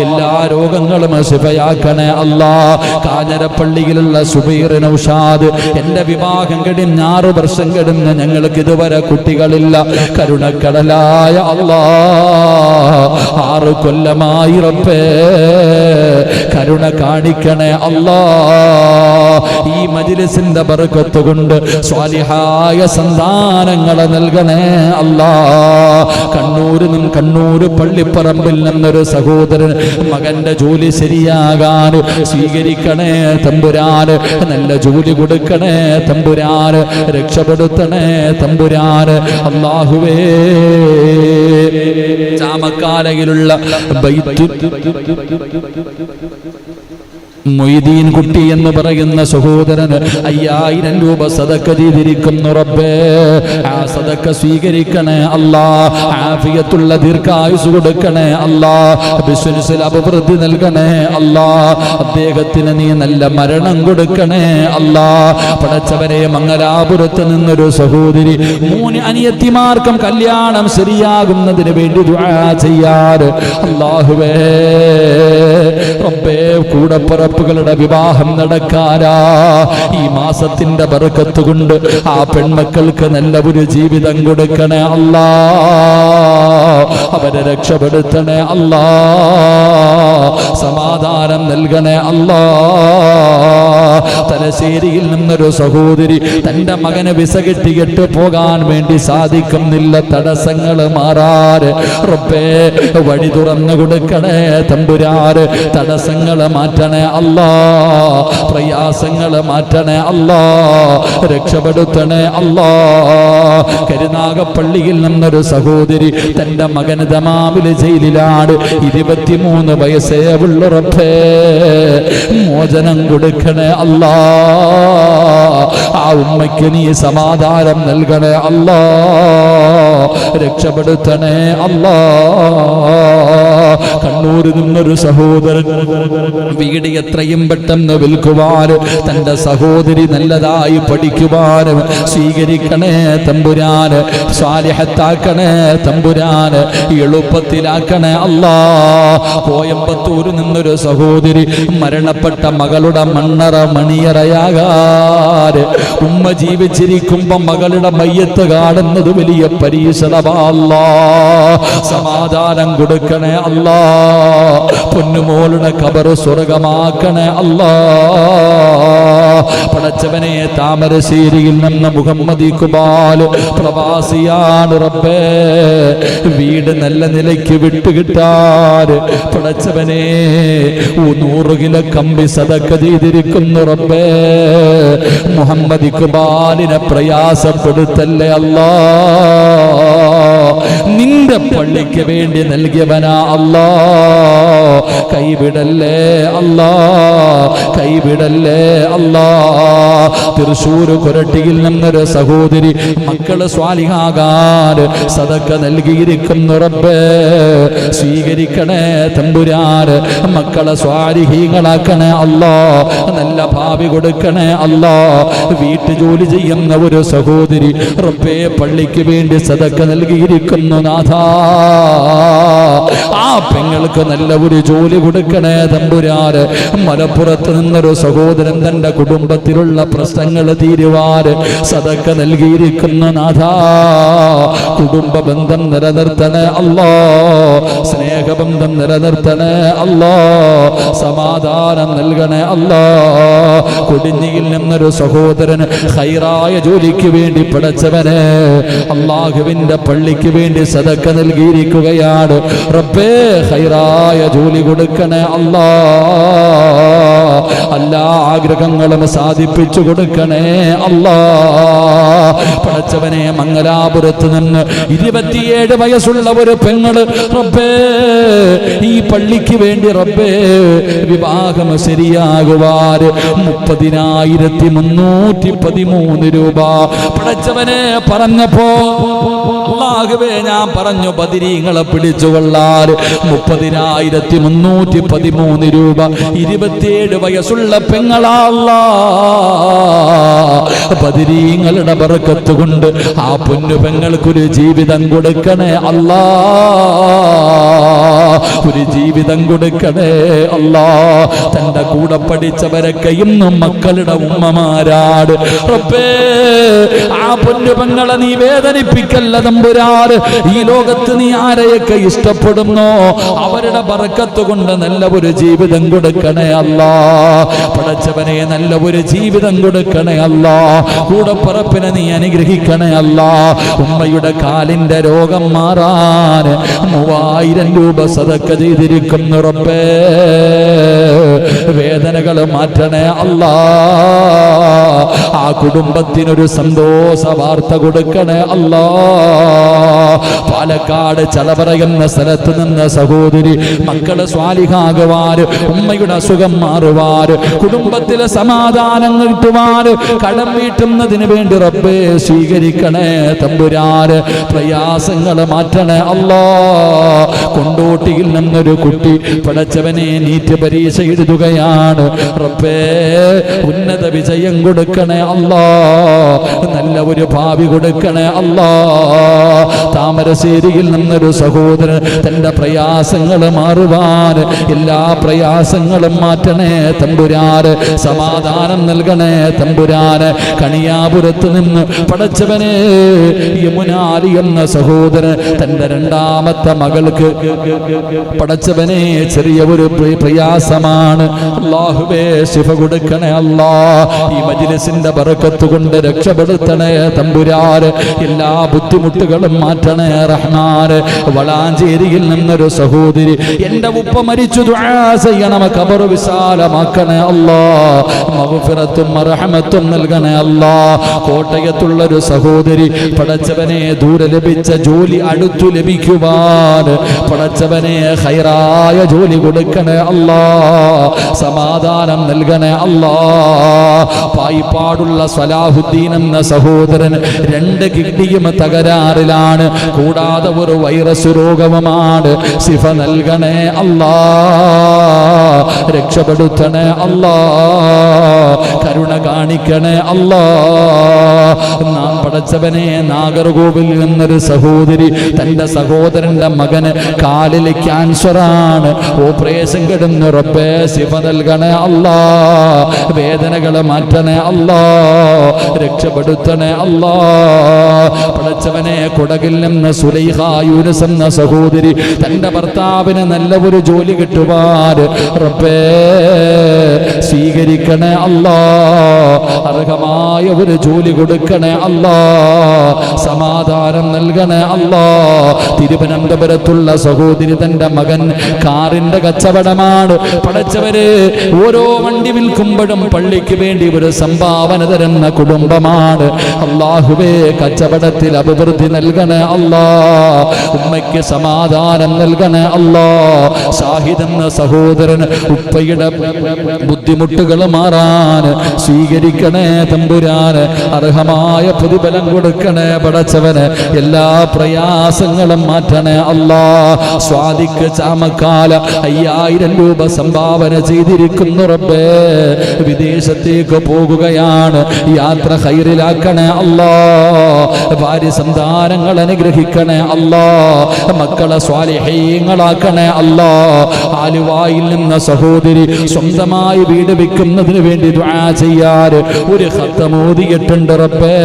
എല്ലാ രോഗങ്ങളും ശിഫയാക്കണേ അല്ലാ. കാഞ്ഞിരപ്പള്ളിയിലുള്ള സുബൈർ നൗഷാദ്, എൻ്റെ വിവാഹം കഴിഞ്ഞ് 6 വർഷം കഴിഞ്ഞ് ഞങ്ങൾക്ക് ഇതുവരെ കുട്ടികളില്ല. കരുണക്കടലായ അല്ലാ 6 കൊല്ലമായി റബ്ബേ കരുണ കാണിക്കണേ അല്ലാ. ഈ മജ്ലിസിന്റെ ബർക്കത്ത് കൊണ്ട് സ്വാലിഹായ സന്താനങ്ങളെ നൽകണേ അല്ലാ. കണ്ണൂർ പള്ളിപ്പറമ്പിൽ നിന്നൊരു സഹോദരൻ മകന്റെ ജോലി ശരിയാകാൻ സ്വീകരിക്കണേ തമ്പുരാന്. നല്ല ജോലി കൊടുക്കണേ തമ്പുരാന്. രക്ഷപ്പെടുത്തണേ തമ്പുരാന്. അല്ലാഹുവേ ചാമക്കാലയിലുള്ള മൊയ്തീൻ കുട്ടി എന്ന് പറയുന്ന സഹോദരന് 5000 രൂപ സദക്ക ചെയ്തിരിക്കുന്നു റബ്ബേ. ആ സദക്ക സ്വീകരിക്കണേ അല്ലാ. ആഫിയത്തുള്ള ദീർഘായുസ് കൊടുക്കണേ അല്ലാ. ബിസിനസ്സിൽ അഭിവൃദ്ധി നൽകണേ അല്ലാ. അദ്ദേഹത്തിന് നീ നല്ല മരണം കൊടുക്കണേ അല്ലാ. പടച്ചവരെ മംഗലാപുരത്ത് നിന്നൊരു സഹോദരി 3 അനിയത്തിമാർക്കും കല്യാണം ശരിയാകുന്നതിന് വേണ്ടി ദുആ ചെയ്യാറ്. അല്ലാഹുവേ റബ്ബേ കൂടപ്പറപ്പുകളുടെ വിവാഹം നടക്കാനാ ഈ മാസത്തിന്റെ ബർക്കത്ത് കൊണ്ട് ആ പെൺമക്കൾക്ക് നല്ല ഒരു ജീവിതം കൊടുക്കണേ അല്ലാ. അവരെ രക്ഷപ്പെടുത്തണേ അല്ലാ. സമാധാനം നൽകണേ അല്ലാ. തലശ്ശേരിയിൽ നിന്നൊരു സഹോദരി തന്റെ മകന് വിസ കെട്ടിയിട്ട് പോകാൻ വേണ്ടി സാധിക്കുന്നില്ല. തടസ്സങ്ങൾ മാറാറ് റബ്ബേ വഴി തുറന്നു കൊടുക്കണേ തമ്പുരാന്. തടസ്സങ്ങൾ മാറ്റണേ അല്ലാ. പ്രയാസങ്ങൾ മാറ്റണേ അല്ലാ. രക്ഷപ്പെടുത്തണേ അല്ലാ. കരുനാഗപ്പള്ളിയിൽ നിന്നൊരു സഹോദരി തന്റെ മകൻ ദമാമില് ജയിലിലാണ്. 23 വയസ്സേ ഉള്ള റബ്ബേ മോചനം കൊടുക്കണേ അല്ലാ. ആ ഉമ്മയ്ക്ക് നീ സമാധാനം നൽകണേ അല്ലാ, രക്ഷപ്പെടുത്തണേ അല്ലാ. കണ്ണൂരിൽ നിന്നൊരു സഹോദരൻ വീട് എത്രയും പെട്ടെന്ന് വിൽക്കുവാൻ, തന്റെ സഹോദരി നല്ലതായി പഠിക്കുവാൻ സ്വീകരിക്കണേ തമ്പുരാന്, സ്വാലിഹത്താക്കണേ തമ്പുരാന്, എളുപ്പത്തിലാക്കണേ അല്ലാ. കോയമ്പത്തൂരിൽ നിന്നൊരു സഹോദരി മരണപ്പെട്ട മകളുടെ മണ്ണറ മണിയറയാകാൻ ഉമ്മ ജീവിച്ചിരിക്കുമ്പോ മകളുടെ മയ്യത്ത് കാണുന്നത് വലിയ പരീക്ഷണമാ അല്ലാ. സമാധാനം കൊടുക്കണേ അല്ലാ, പൊന്നുമോളുടെ ഖബർ സ്വർഗമാക്കണേ അല്ലാ. പടച്ചവനെ താമരശ്ശേരിയിൽ നിന്ന് മുഹമ്മദ് ഇഖ്ബാൽ പ്രവാസിയാണ് റബ്ബേ, വീട് നല്ല നിലയ്ക്ക് വിട്ടുകിട്ടാൻ പടച്ചവനെ 100 കിലോ കമ്പി സദക്ക ചെയ്തിരിക്കുന്നു റബ്ബേ. മുഹമ്മദ് ഇഖ്ബാലിനെ പ്രയാസപ്പെടുത്തല്ലേ അല്ലാ, നിന്റെ പള്ളിക്ക് വേണ്ടി നൽകിയവനാ അല്ലാ, കൈവിടല്ലേ അല്ലാ, കൈവിടല്ലേ അല്ലാ. തൃശ്ശൂർ കൊരട്ടിയിൽ നിന്നൊരു സഹോദരി മക്കള് സ്വാലിഹാകാൻ സദക്ക നൽകിയിരിക്കുന്നു റബ്ബേ, സ്വീകരിക്കണേ തമ്പുരാൻ, മക്കളെ സ്വാലിഹീങ്ങളാക്കണേ അല്ലാ, നല്ല ഭാവി കൊടുക്കണേ അല്ലാ. വീട്ടുജോലി ചെയ്യുന്ന ഒരു സഹോദരി റബ്ബേ പള്ളിക്ക് വേണ്ടി സദക്ക നൽകിയിരിക്കുന്നു നാഥാ, ആ പെങ്ങൾക്ക് നല്ല ഒരു ജോലി കൊടുക്കണേ തമ്പുരാൻ. മലപ്പുറത്ത് നിന്നൊരു സഹോദരൻ തന്റെ കുടുംബത്തിലുള്ള പ്രശ്നങ്ങൾ തീരുവാൻ സദക്ക നൽകിയിരിക്കുന്ന നാഥാ, കുടുംബ ബന്ധം നിലനിർത്തണേ അല്ലാ, സ്നേഹബന്ധം നിലനിർത്തണേ അല്ലാ, സമാധാനം നൽകണേ അല്ലാ. കൊടിഞ്ഞിയിൽ നിന്നൊരു സഹോദരൻ ഖൈറായ ജോലിക്ക് വേണ്ടി പടച്ചവനെ അല്ലാഹുവിന്റെ പള്ളിക്ക് വേണ്ടി സദക്ക നൽകിയിരിക്കുകയാണ് റബ്ബേ, ഖൈറായ ജോലി കൊടുക്കണേ അല്ലാ, എല്ലാ ആഗ്രഹങ്ങളും സാധിപ്പിച്ചു കൊടുക്കണേ അല്ലാ. പടച്ചവനെ മംഗലാപുരത്ത് നിന്ന് 27 വയസ്സുള്ള ഒരു പെങ്ങള് റബ്ബേ ഈ പള്ളിക്ക് വേണ്ടി റബ്ബേ വിവാഹം ശരിയാകുവാൻ 30,313 രൂപ പടച്ചവനെ പറഞ്ഞപ്പോ അല്ലാഹുവേ ഞാൻ പറഞ്ഞു ബദരീങ്ങളെ പിടിച്ചുകൊള്ളാൻ 30,313 രൂപ 27 വയസ്സുള്ള പെങ്ങളാ അല്ലാ, ബദരീങ്ങളുടെ ബർക്കത്ത് കൊണ്ട് ആ പൊന്നു പെങ്ങൾക്കൊരു ജീവിതം കൊടുക്കണേ അല്ലാ, ഒരു ജീവിതം കൊടുക്കണേ അല്ലാ. തന്റെ കൂടെ പഠിച്ചവരൊക്കെ ഇന്നും മക്കളുടെ ഉമ്മമാരാട് റബ്ബേ, ആ പൊന്നു പെങ്ങളെ നീ വേദനിപ്പിക്കല്ല തമ്പുരാൻ. ഈ ലോകത്ത് നീ ആരെയൊക്കെ ഇഷ്ടപ്പെടുന്നോ അവരുടെ ബർക്കത്ത് കൊണ്ട് നല്ല ഒരു ജീവിതം കൊടുക്കണേ അല്ലാ. പടച്ചവനെ നല്ല ഒരു ജീവിതം കൊടുക്കണേ അല്ലാ, കൂടപ്പറപ്പിനെ നീ അനുഗ്രഹിക്കണേ അല്ലാ. ഉമ്മയുടെ കാലിന്റെ രോഗം മാറാൻ 3000 രൂപ സദക്ക ചെയ്തിരിക്കുന്നു റബ്ബേ, വേദനകൾ മാറ്റണേ അല്ലാ. ആ കുടുംബത്തിനൊരു സന്തോഷ വാർത്ത കൊടുക്കണേ അല്ലാ. പാലക്കാട് ചലവറ എന്ന സ്ഥലത്ത് നിന്ന് സഹോദരി മക്കള് സ്വാലിഹാകുവാൻ, ഉമ്മയുടെ അസുഖം മാറുവാൻ, കുടുംബത്തിലെ സമാധാനം കിട്ടുവാൻ, കടം വീട്ടുന്നതിന് വേണ്ടി റബ്ബേ സ്വീകരിക്കണേ തമ്പുരാൻ, പ്രയാസങ്ങൾ മാറ്റണേ അല്ലാ. കൊണ്ടോട്ടിയിൽ നിന്നൊരു കുട്ടി പടച്ചവനെ നീറ്റ് പരീക്ഷ എഴുതുകയാണ് റബ്ബേ, ഉന്നത വിജയം കൊടുക്കണേ അല്ലാ, നല്ല ഒരു ഭാവി കൊടുക്കണേ അല്ലാ. താമരശ്ശേരിയിൽ നിന്നൊരു സഹോദരൻ തന്റെ പ്രയാസങ്ങൾ മാറുവാൻ, എല്ലാ പ്രയാസങ്ങളും മാറ്റണേ തമ്പുരാൻ, സമാധാനം നൽകണേ തമ്പുരാൻ. കണിയാപുരത്ത് നിന്ന് പടച്ചവനെ യമുനാലി എന്ന സഹോദരൻ തന്റെ 2ാമത്തെ മകൾക്ക് പടച്ചവനെ ചെറിയ ഒരു പ്രയാസമാണ്, അല്ലാഹുവേ ശിഫ കൊടുക്കണേ അല്ലാ. ഈ മജ്ലിസിന്റെ ബറക്കത്ത് കൊണ്ട് രക്ഷപ്പെടുത്തണേ തമ്പുരാൻ, എല്ലാ ബുദ്ധിമുട്ടുകളും മാറ്റണേ റഹ്മാൻ. വളാഞ്ചേരിയിൽ നിന്നൊരു സഹോദരി എന്റെ ഉപ്പ മരിച്ചു, ദുആ ചെയ്യണം, ഖബർ വിശാലമാക്കണേ അല്ലാ, മഗ്ഫിറത്തും റഹ്മത്തും നൽകണേ അല്ലാ. കോട്ടയത്തുള്ളൊരു സഹോദരി പടച്ചവനെ ദൂരെ ലഭിച്ച ജോലി അടുത്തു ലഭിക്കുവാൻ പടച്ചവനെ ഖൈറായ ജോലി കൊടുക്കണേ അല്ലാ. സമാധാനം നൽകണേ അല്ലാ. പായിപ്പാടുള്ള സലാഹുദ്ദീൻ എന്ന സഹോദരൻ 2 കിഡ്നിയും തകരാറിലാണ്, കൂടാതെ ഒരു വൈറസ് രോഗവുമാണ്. ശിഫ നൽകണേ അല്ലാ, രക്ഷപ്പെടുത്തണേ അല്ലാ, കരുണ കാണിക്കണേ അല്ലാ. നാം പടച്ചവനെ നാഗർകോവിൽ നിന്നൊരു സഹോദരി തന്റെ സഹോദരന്റെ മകന് കാലിൽ ക്യാൻസറാണ്, ഓപ്പറേഷൻ കിടന്ന് റബ്ബേ ശിഫ നൽകണേ അല്ലാ, വേദനകളെ മാറ്റണേ അല്ലാ, രക്ഷപ്പെടുത്തണേ അല്ലാ. പടച്ചവനെ കൊടകിൽ നിന്ന് സുലൈഖ യൂനുസ് എന്ന സഹോദരി തന്റെ ഭർത്താവിന് നല്ല ഒരു ജോലി കിട്ടുവാൻ റബ്ബേ സ്വീകരിക്കണേ അല്ലാ, അർഹമായ ഒരു ജോലി കൊടുക്കണേ അല്ലാ, സമാധാനം നൽകണേ അല്ലാ. തിരുവനന്തപുരത്തുള്ള സഹോദരി തന്റെ മകൻ കാറിന്റെ കച്ചവടമാണ്. പടച്ചവര് ഓരോ വണ്ടി വിൽക്കുമ്പോഴും പള്ളിക്ക് വേണ്ടി ഒരു സംഭാവന തരുന്ന കുടുംബമാണ്. അല്ലാഹുവേ കച്ചവടത്തിൽ അഭിവൃദ്ധി നൽകണേ അല്ലാ, ഉമ്മയ്ക്ക് സമാധാനം നൽകണേ അല്ലാ. ഷാഹിദ് എന്ന സഹോദരൻ ഉപ്പയുടെ ബുദ്ധിമുട്ടുകൾ മാറാൻ സ്വീകരിക്കണേ തമ്പുരാന്, അർഹമായ പ്രതിഫലം കൊടുക്കണേ പടച്ചവന്, എല്ലാ പ്രയാസങ്ങളും മാറ്റണേ അല്ലാ. സ്വാദിക്ക് ചാമക്കാല 5000 രൂപ സംഭാവന ചെയ്തിരിക്കുന്നു റബ്ബേ, വിദേശത്തേക്ക് പോകുകയാണ്, യാത്ര ഖൈറിലാക്കണേ അല്ലാ, ഭാര്യ സന്താനങ്ങൾ അനുഗ്രഹിക്കണേ അല്ലാ, മക്കളെ സ്വാലിഹീങ്ങളാക്കണേ അല്ലാ. ആലുവായിൽ നിന്ന സഹോദരി സ്വന്തമായി വീട് വെക്കുന്നതിന് വേണ്ടി ദുആ ചെയ്യാൻ ഒരു ഖത്തം ഓതിയിട്ടുണ്ട് റബ്ബേ,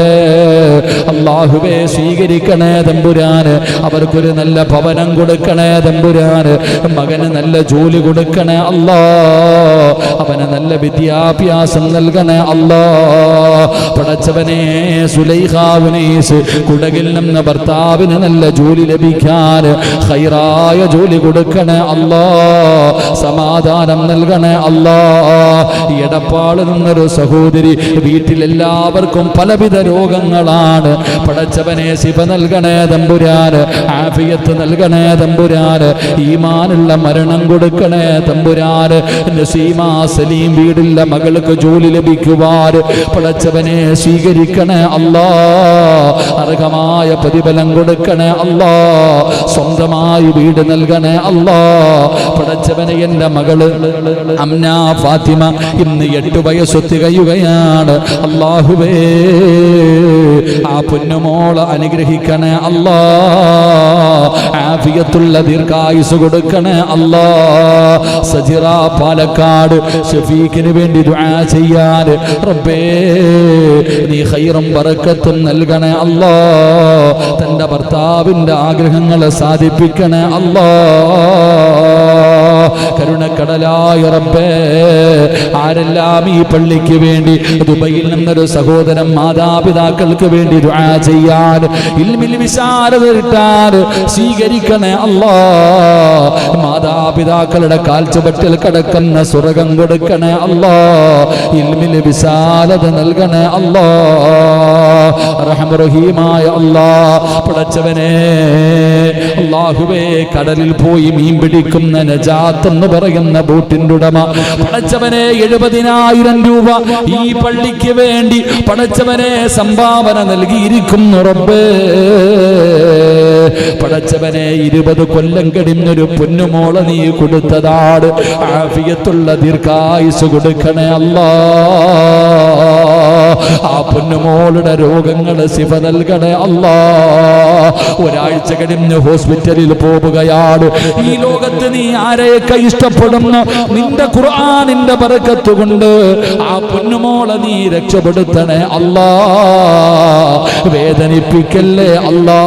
അല്ലാഹുവേ സ്വീകരിക്കണേ തമ്പുരാന്, അവർക്കൊരു നല്ല ഭവനം കൊടുക്കണേ തമ്പുരാന്, മകന് നല്ല ജോലി കൊടുക്കണേ അല്ലാ, അവന് നല്ല വിദ്യാഭ്യാസം നൽകണേ അല്ലാ. പടച്ചവനെ സുലൈഖ ഉനൈസ് കുടകിൽ നിന്ന് ഭർത്താവിന് നല്ല ജോലി ലഭിക്കാൻ ഖൈറായ ജോലി കൊടുക്കണേ അല്ലാ, സമാധാനം നൽകണേ അല്ലാ. എടപ്പാളിൽ നിന്നൊരു സഹോദരി വീട്ടിലെല്ലാവർക്കും പലവിധ രോഗങ്ങളാണ്. പടച്ചവനെ ശിഫ നൽകണേ തമ്പുരാന്, ആഫിയത്ത് നൽകണേ തമ്പുരാന്, ഈമാനുള്ള മരണം കൊടുക്കണേ തമ്പുരാന്. നസീമ സലീം വീടുള്ള മകൾക്ക് ജോലി ലഭിക്കുവാൻ പടച്ചവനെ സ്വീകരിക്കണേ അല്ലാ, അർഹമായ പ്രതിഫലം കൊടുക്കണേ അല്ലാ, സ്വന്തമായി വീട് നൽകണേ അല്ലാ. പടച്ചവനെ എൻ്റെ മകള് അംന ഫാത്തിമ ഇന്ന് 8 വയസ്സ് തികയുകയാണ്. അല്ലാഹുവേ ആ പൊന്നുമോളെ അനുഗ്രഹിക്കണേ അല്ലാ, ആഫിയത്തുള്ള ദീർഘായുസ് കൊടുക്കണേ അല്ലാ. സജിറ പാലക്കാട് ഷഫീഖിന് വേണ്ടി ദുആ ചെയ്യാൻ റബ്ബേ നീ ഖൈറും ബറക്കത്തും നൽകണേ അല്ലാ, തന്റെ ഭർത്താവിന്റെ ആഗ്രഹങ്ങളെ സാധിപ്പിക്കണേ അല്ലാ. കരുണക്കടലായ റബ്ബേ, ആരെല്ലാം ഈ പള്ളിക്ക് വേണ്ടി ദുബൈയിൽ നിന്നൊരു സഹോദരൻ മാതാപിതാക്കൾക്ക് വേണ്ടി ദുആ ചെയ്യാൻ ഇൽമിൽ വിശാലത കിട്ടാൻ സ്വീകരിക്കണേ അല്ലാ. മാതാപിതാക്കളുടെ കാൽച്ചുവട്ടിൽ കിടക്കുന്ന സ്വർഗം കൊടുക്കണേ അല്ലാ, ഇൽമിൽ വിശാലത നൽകണേ അല്ലാ. റഹീമായ അല്ലാ, പടച്ചവനെ അല്ലാഹുവേ കടലിൽ പോയി മീൻ പിടിക്കുന്ന നജാത്ത് എന്ന് പറയുന്ന ബോട്ടിന്റെ ഉടമ പടച്ചവനെ 70,000 രൂപ ഈ പള്ളിക്ക് വേണ്ടി പടച്ചവനെ സംഭാവന നൽകിയിരിക്കുന്നു റബ്ബേ. പടച്ചവനെ 20 കൊല്ലം കഴിഞ്ഞൊരു പൊന്നുമോളെ നീ കൊടുത്തതാണ്, ആഫിയത്തുള്ള ദീർഘായുസ് കൊടുക്കണേ അല്ലാ. ആ പൊന്നുമോളുടെ രോഗങ്ങളെ ശിഫ നൽകണേ അല്ലാ. ഒരാഴ്ച കഴിഞ്ഞ് ഹോസ്പിറ്റലിൽ പോവുകയാണ്. ഈ ലോകത്ത് നീ ആരെയൊക്കെ ഇഷ്ടപ്പെടുന്നു, നിന്റെ ഖുർആനിന്റെ ബറക്കത്ത് കൊണ്ട് ആ പൊന്നുമോളെ നീ രക്ഷപ്പെടുത്തണേ അല്ലാ. വേദനിപ്പിക്കല്ലേ അല്ലാ,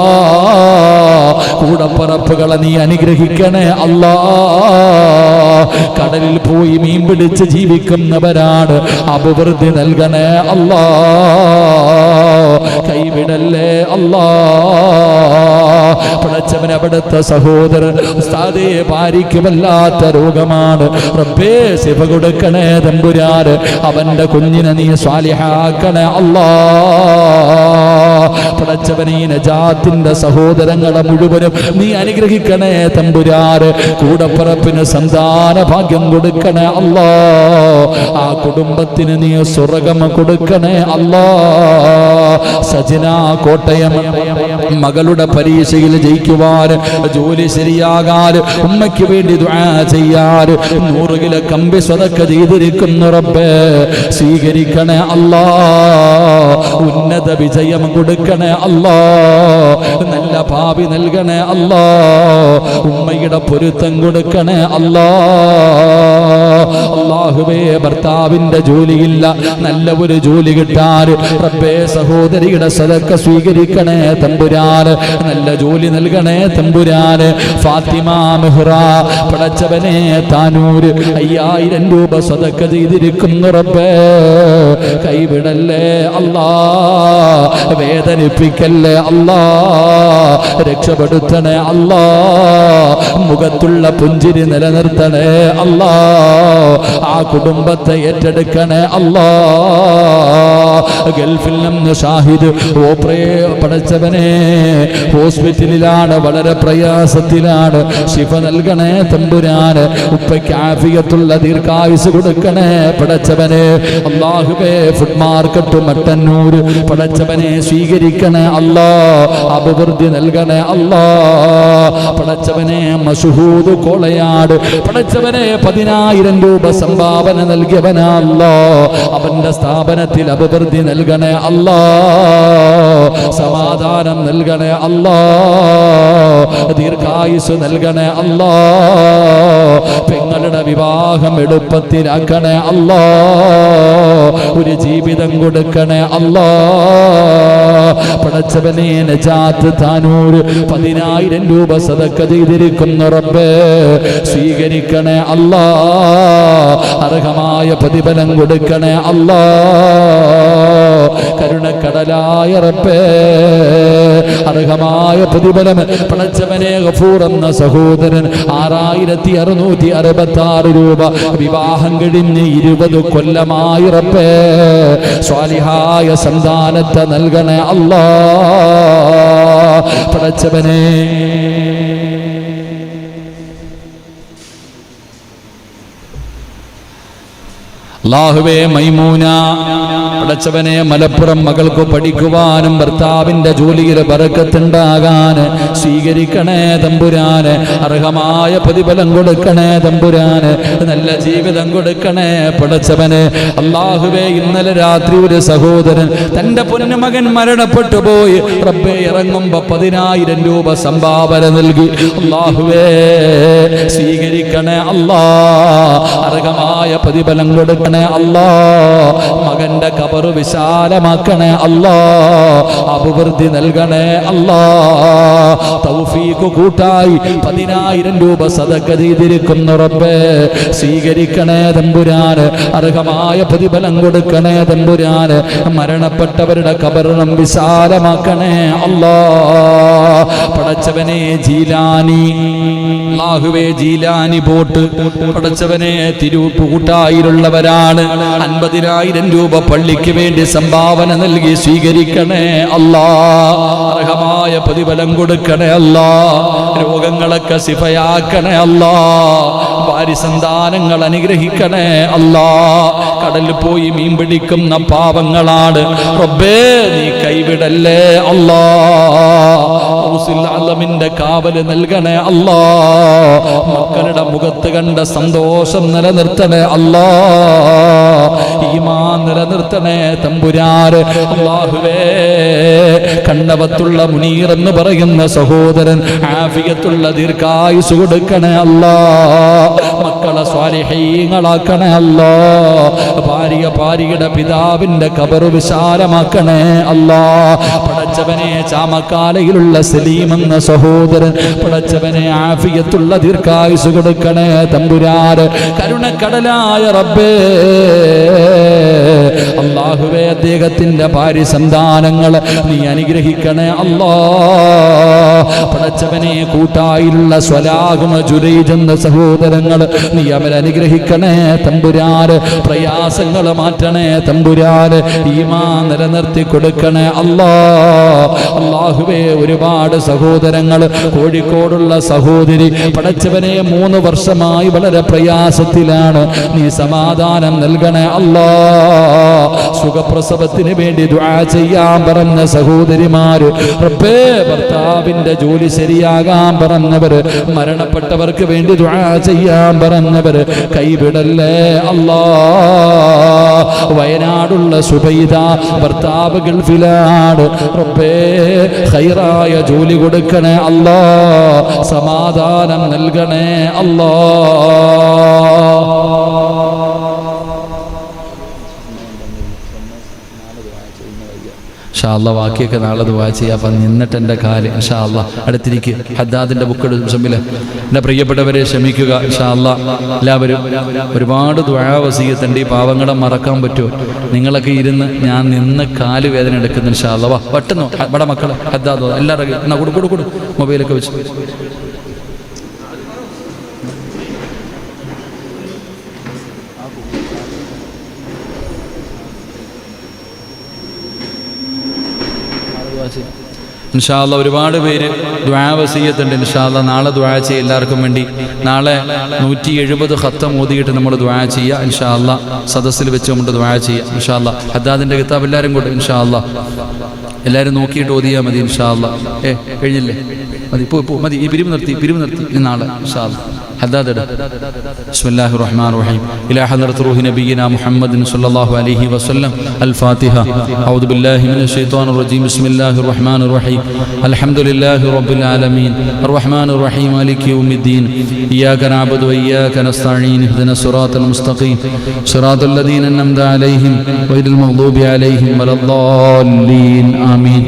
കൂടപ്പറപ്പുകളെ നീ അനുഗ്രഹിക്കണേ അല്ലാ. കടലിൽ പോയി മീൻ പിടിച്ച് ജീവിക്കുന്നവരാണ്, അഭിവൃദ്ധി നൽകണേ അല്ലാ, കൈവിടല്ലേ അല്ലാ. പടച്ചവൻ അവിടുത്തെ സഹോദരൻ ഉസ്താദേ ഭാര്യയ്ക്ക് വല്ലാത്ത രോഗമാണ് റബ്ബേ ശിഫ കൊടുക്കണേ തമ്പുരാന് അവന്റെ കുഞ്ഞിനെ നീ സ്വാലിഹാക്കണേ അല്ലാ പടച്ചവനീ നജാത്തിന്റെ സഹോദരങ്ങളെ മുഴുവനും നീ അനുഗ്രഹിക്കണേ തമ്പുരാന് കൂടപ്പറപ്പിന് സന്താന ഭാഗ്യം കൊടുക്കണേ അല്ലാ ആ കുടുംബത്തിന് നീ സ്വർഗ്ഗം കൊടുക്കണേ അല്ലാ സജന കോട്ടയം മകളുടെ പരീക്ഷയിൽ ജയിക്കുവാൻ ജോലി ശരിയാകാൻ ഉമ്മയ്ക്ക് വേണ്ടി ദുആ ചെയ്യാൻ 100 കിലോ കമ്പി സ്വതക്ക ചെയ്തിരിക്കുന്നു റബ്ബേ സ്വീകരിക്കണേ അല്ലാ ഉന്നത വിജയം കൊടുക്കണേ അല്ലാ നല്ല ഭാവി നൽകണേ അല്ലാ ഉമ്മയുടെ പൊരുത്തം കൊടുക്കണേ അല്ലാ അല്ലാഹുവേ ഭർത്താവിന്റെ ജോലിയില്ല നല്ല ഒരു ജോലി കിട്ടാൻ റബ്ബേ സഹോദരിയുടെ സദക്ക സ്വീകരിക്കണേ തമ്പുരാൻ നല്ല ജോലി നൽകണേ തമ്പുരാൻ ഫാത്തിമ മെഹ്റ പടച്ചവനെ താനൂര് 5000 രൂപ സദക്ക ചെയ്തിരിക്കുന്നു റബ്ബേ കൈവിടല്ലേ അല്ലാ വേദനിപ്പിക്കല്ലേ അല്ലാ രക്ഷപ്പെടുത്തണേ അല്ലാ മുഖത്തുള്ള പുഞ്ചിരി നിലനിർത്തണേ അല്ലാ ആ കുടുംബത്തെ ഏറ്റെടുക്കണേ അല്ലാ ഗൾഫിൽ നിന്ന് ഷാഹിദ് പടച്ചവനെ ഹോസ്പിറ്റലിലാണ് വളരെ പ്രയാസത്തിലാണ് ശിഫ നൽകണേ തമ്പുരാന് ഉപ്പയ്ക്ക് ആഫിയത്തുള്ള ദീർഘായുസ് കൊടുക്കണേ പടച്ചവനെ അല്ലാഹുവേ ഫുഡ് മാർക്കറ്റ് മട്ടന്നൂര് പടച്ചവനെ സ്വീകരിക്കണേ അല്ലാ അഭിവൃദ്ധി നൽകണേ അല്ലാ പടച്ചവനെ മശഹൂദ് കോളയാട് പടച്ചവനെ 10000 രൂപ സംഭാവന നൽകിയവനാ അല്ലാ അവന്റെ സ്ഥാപനത്തിൽ അഭിവൃദ്ധി നൽകണേ അല്ലാ സമാധാനം നൽകണേ അല്ലാ ദീർഘായുസ് നൽകണേ അല്ലാ പെങ്ങളുടെ വിവാഹം എളുപ്പത്തിലാക്കണേ അല്ലാ ഒരു ജീവിതം കൊടുക്കണേ അല്ലാ പടച്ചവനെ നജാത്ത് താനൂര് 10000 രൂപ സദക്ക ചെയ്തിരിക്കുന്നു റബ്ബേ സ്വീകരിക്കണേ അല്ലാ അർഹമായ പ്രതിഫലം കൊടുക്കണേ അല്ലാ കരുണക്കടലായ റബ്ബേ അർഹമായ പ്രതിഫലം പടച്ചവനെ ഗഫൂർ എന്ന സഹോദരൻ 6666 രൂപ വിവാഹം കഴിഞ്ഞ് 20 കൊല്ലമായി റബ്ബേ സ്വാലിഹായ സന്താനത്തെ നൽകണേ അല്ലാ പടച്ചവനെ അല്ലാഹുവേ മൈമൂന പടച്ചവനെ മലപ്പുറം മകൾക്ക് പഠിക്കുവാനും ഭർത്താവിന്റെ ജോലിയിൽ ബറക്കത്തുണ്ടാകാൻ സ്വീകരിക്കണേ തമ്പുരാന് അർഹമായ പ്രതിഫലം കൊടുക്കണേ തമ്പുരാന് നല്ല ജീവിതം കൊടുക്കണേ പടച്ചവന് അല്ലാഹുവേ ഇന്നലെ രാത്രി ഒരു സഹോദരൻ തന്റെ പൊന്നുമകൻ മരണപ്പെട്ടു പോയി റബ്ബേ ഇറങ്ങുമ്പോ 10000 രൂപ സംഭാവന നൽകി അല്ലാഹുവേ സ്വീകരിക്കണേ അല്ലാ അർഹമായ പ്രതിഫലം കൊടുക്കണേ അല്ലാ മകന്റെ ഖബറ് വിശാലമാക്കണേ അല്ലാ അഭിവൃദ്ധി നൽകണേ അല്ലാ തൗഫീഖ് കൂട്ടായി 10000 രൂപ സദഖ ചെയ്തിരിക്കുന്നു റബ്ബേ സ്വീകരിക്കണേ തമ്പുരാന് അർഹമായ പ്രതിഫലം കൊടുക്കണേ തമ്പുരാന് മരണപ്പെട്ടവരുടെ ഖബറും വിശാലമാക്കണേ അല്ലാ പടച്ചവനെ ജീലാനി അല്ലാഹുവേ ജീലാനി ബോട്ട് പടച്ചവനെ തിരുപ്പ് കൂട്ടായിലുള്ളവരാണ് 50000 രൂപ പള്ളിക്ക് വേണ്ടി സംഭാവന നൽകി സ്വീകരിക്കണേ അല്ലാ അർഹമായ പ്രതിഫലം കൊടുക്കണേ അല്ലാ രോഗങ്ങളൊക്കെ ശിഫയാക്കണേ അല്ലാ ഭാര്യ സന്താനങ്ങൾ അനുഗ്രഹിക്കണേ അല്ലാ കടലിൽ പോയി മീൻ പിടിക്കുന്ന പാവങ്ങളാണ് റബ്ബേ നീ കൈവിടല്ലേ അല്ലാ ിന്റെ കാവല് നൽകണേ അല്ലാ മക്കളുടെ മുഖത്ത് കണ്ട സന്തോഷം നിലനിർത്തണേ അല്ലാ ഈമാൻ നിലനിർത്തണേ തമ്പുരാന് അല്ലാഹുവേ കണ്ണവത്തുള്ള മുനീർ എന്ന് പറയുന്ന സഹോദരൻ ആഫിയത്തുള്ള ദീർഘായുസ് കൊടുക്കണേ അല്ലാ മക്കളെ സ്വാലിഹീങ്ങളാക്കണേ അല്ലാ ഭാര്യയുടെ പിതാവിന്റെ ഖബറ് വിശാലമാക്കണേ അല്ലാ പടച്ചവനെ ചാമക്കാലയിലുള്ള സലീം എന്ന സഹോദരൻ പടച്ചവനെ ആഫിയത്തുള്ള ദീർഘായുസ് കൊടുക്കണേ തമ്പുരാന് കരുണക്കടലായ റബ്ബേ അല്ലാഹുവേ അദ്ദേഹത്തിന്റെ ഭാര്യ സന്താനങ്ങളെ നീ അനുഗ്രഹിക്കണേ അല്ലാ. പടച്ചവനെ കൂട്ടായിലുള്ള സ്വലാഹും ജുരൈജ് എന്ന സഹോദരങ്ങൾ നീ അവരെ അനുഗ്രഹിക്കണേ തമ്പുരാന്. പ്രയാസങ്ങൾ മാറ്റണേ തമ്പുരാന്. ഈമാൻ നിലനിർത്തി കൊടുക്കണേ അല്ലാ. അല്ലാഹുവേ ഒരുപാട് സഹോദരങ്ങൾ, കോഴിക്കോടുള്ള സഹോദരി പടച്ചവനെ 3 വർഷമായി വളരെ പ്രയാസത്തിലാണ്. നീ സമാധാനം നൽകണേ അല്ലാ. സുഖപ്രസവത്തിന് വേണ്ടി ദുആ ചെയ്യാൻ പറഞ്ഞ സഹോദരിമാര്, റബ്ബേ ഭർത്താവിന്റെ ജോലി ശരിയാകാൻ പറഞ്ഞവര്, മരണപ്പെട്ടവർക്ക് വേണ്ടി ദുആ ചെയ്യാൻ പറഞ്ഞവര് കൈവിടല്ലേ അല്ലാ. വയനാടുള്ള സുബൈദ ഭർത്താവ് ഗൾഫിലാണ്. റബ്ബേ ഖൈറായ ജോലി കൊടുക്കണേ അല്ലാ. സമാധാനം നൽകണേ അല്ലാ. ഇൻഷാ അല്ലാ ബാക്കിയൊക്കെ നാളെ ദുആ ചെയ്യാം. അപ്പം നിന്നിട്ട് എൻ്റെ കാല് ഇൻഷാ അല്ലാ അടുത്തിരിക്കുക. ഹദ്ദാദിൻ്റെ ബുക്ക് മുസമ്മിൽ എൻ്റെ പ്രിയപ്പെട്ടവരെ ക്ഷമിക്കുക. ഇൻഷാ അല്ലാ എല്ലാവരും ഒരുപാട് ദുആ വസിയത്തുണ്ട്. ഈ പാവങ്ങളെ മറക്കാൻ പറ്റുമോ? നിങ്ങളൊക്കെ ഇരുന്ന് ഞാൻ നിന്ന് കാല് വേദന എടുക്കുന്നു. ഇൻഷാ അല്ലാ വാ പെട്ടെന്ന് ഇവിടെ മക്കളെ ഹദ്ദാദ് എല്ലാവരും എന്നാ കൊടു മൊബൈലൊക്കെ വെച്ച് ഇൻഷാ അല്ലാ ഒരുപാട് പേര് ദുആ വസിയത്തുണ്ട്. ഇൻഷാ അല്ലാ നാളെ ദുആ ചെയ്യുക എല്ലാവർക്കും വേണ്ടി. നാളെ 170 ഖത്തം ഓതിയിട്ട് നമ്മൾ ദുആ ചെയ്യുക. ഇൻഷാ അല്ലാ സദസ്സിൽ വെച്ച് നമ്മൾ ദുആ ചെയ്യുക. ഇൻഷാ അല്ലാ ഹദ്ദാദിൻ്റെ കിതാബ് എല്ലാവരും കൊണ്ട് ഇൻഷാ അല്ലാ എല്ലാവരും നോക്കിയിട്ട് ഓതിയാൽ മതി. ഇൻഷാ അല്ലാ കഴിഞ്ഞില്ലേ? മതി മതി. ഈ പിരിവ് നിർത്തി ഇനി നാളെ ഇൻഷാ അല്ലാ ഹദ്ദാദ്. ബിസ്മില്ലാഹിർ റഹ്മാനിർ റഹീം. ഇലാ ഹദ്റത്ത് റൂഹി നബിയിനാ മുഹമ്മദിൻ സ്വല്ലല്ലാഹു അലൈഹി വസല്ലം. അൽ ഫാത്തിഹ. അഊദു ബില്ലാഹി മിനശ് ശൈത്വാനിർ റജീം. ബിസ്മില്ലാഹിർ റഹ്മാനിർ റഹീം. അൽഹംദുലില്ലാഹി റബ്ബിൽ ആലമീൻ അർറഹ്മാനിർ റഹീം മാലികി യൗമിദ്ദീൻ. ഇയ്യാക നഅബുദു വഇയ്യാക നസ്തഈൻ. ഇഹ്ദിനസ് സിറാത്തൽ മുസ്തഖീം സിറാത്തൽ ലദീന അൻഅംത അലൈഹിം ഗൈറിൽ മഗ്ദൂബി അലൈഹിം വലദ്ദാല്ലീൻ. ആമീൻ.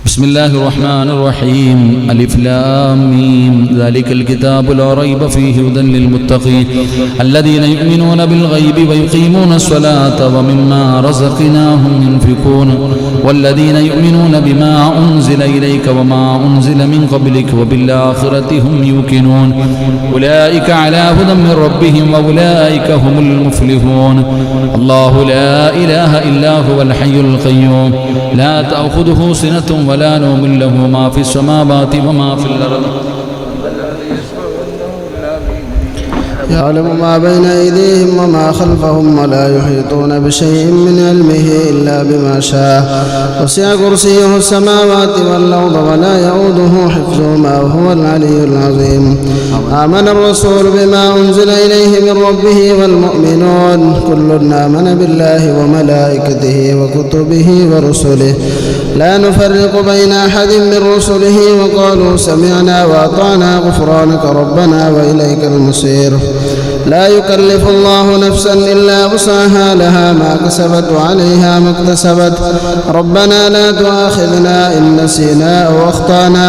بسم الله الرحمن الرحيم. ألف لام ميم. ذلك الكتاب لا ريب فيه هدى للمتقين الذين يؤمنون بالغيب ويقيمون الصلاة ومما رزقناهم ينفقون والذين يؤمنون بما أنزل إليك وما أنزل من قبلك وبالآخرة هم يوقنون أولئك على هدى من ربهم وأولئك هم المفلحون. الله لا إله إلا هو الحي القيوم لا تأخذه سنة ولا نوم له ما في السماوات وما في الأرض يعلم ما بين أيديهم وما خلفهم ولا يحيطون بشيء من علمه إلا بما شاء وسع كرسيه السماوات والأرض ولا يؤوده حفظهما وهو العلي العظيم. آمن الرسول بما أنزل إليه من ربه والمؤمنون كل آمن بالله وملائكته وكتبه ورسله لا نفرق بين أحد من رسله وقالوا سمعنا وأطعنا غفرانك ربنا وإليك المصير. لا يكلف الله نفسا إلا وسعها لها ما كسبت وعليها ما اكتسبت. ربنا لا تؤاخذنا إن نسينا أو أخطأنا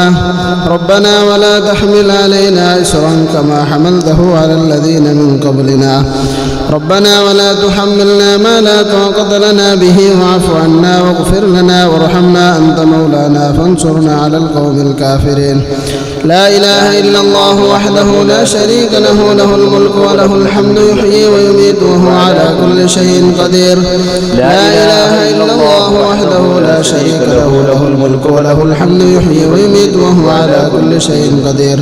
ربنا ولا تحمل علينا إصرا كما حملته على الذين من قبلنا ربنا ولا تحملنا ما لا طاقة لنا به واعف عنا واغفر لنا وارحمنا أنت مولانا فانصرنا على القوم الكافرين. لا إله إلا الله وحده لا شريك له له الملك وله الحمد يحيي ويميت وهو على كل شيء قدير. لا إله إلا الله وحده لا شريك له له الملك وله الحمد يحيي ويميت وهو على كل شيء قدير.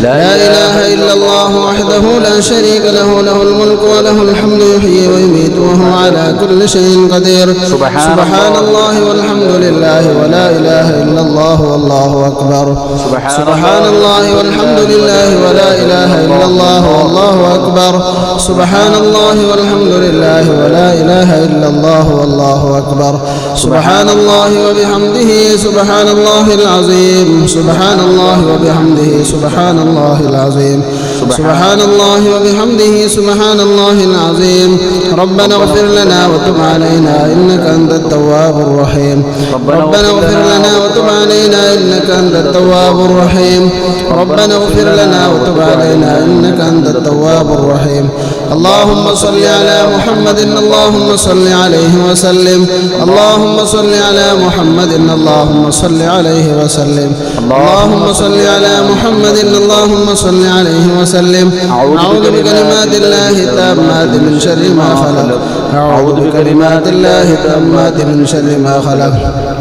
لا إله إلا الله وحده لا شريك له له الملك وله الحمد يحيي ويميت وهو على كل شيء قدير. سبحان الله والحمد لله ولا إله إلا الله والله أكبر. سبحان الله والحمد لله ولا إله إلا الله والله أكبر. سبحان الله والحمد لله ولا إله إلا الله والله أكبر. سبحان الله وبحمده سبحان الله العظيم. سبحان الله وبحمده سبحان الله العظيم. سبحان الله وبحمده سبحان الله العظيم. ربنا اغفر لنا وتب علينا إنك أنت التواب الرحيم. ربنا اغفر لنا وتب علينا إنك أنت التواب الرحيم. ربنا اغفر لنا وتب علينا إنك أنت التواب الرحيم. اللهم صل على محمد اللهم صل عليه وسلم اللهم صل على محمد اللهم صل عليه وسلم اللهم صل على محمد اللهم صل عليه وسلم أعوذ بكلمات الله التامات من شر ما خلق أعوذ بكلمات الله التامات من شر ما خلق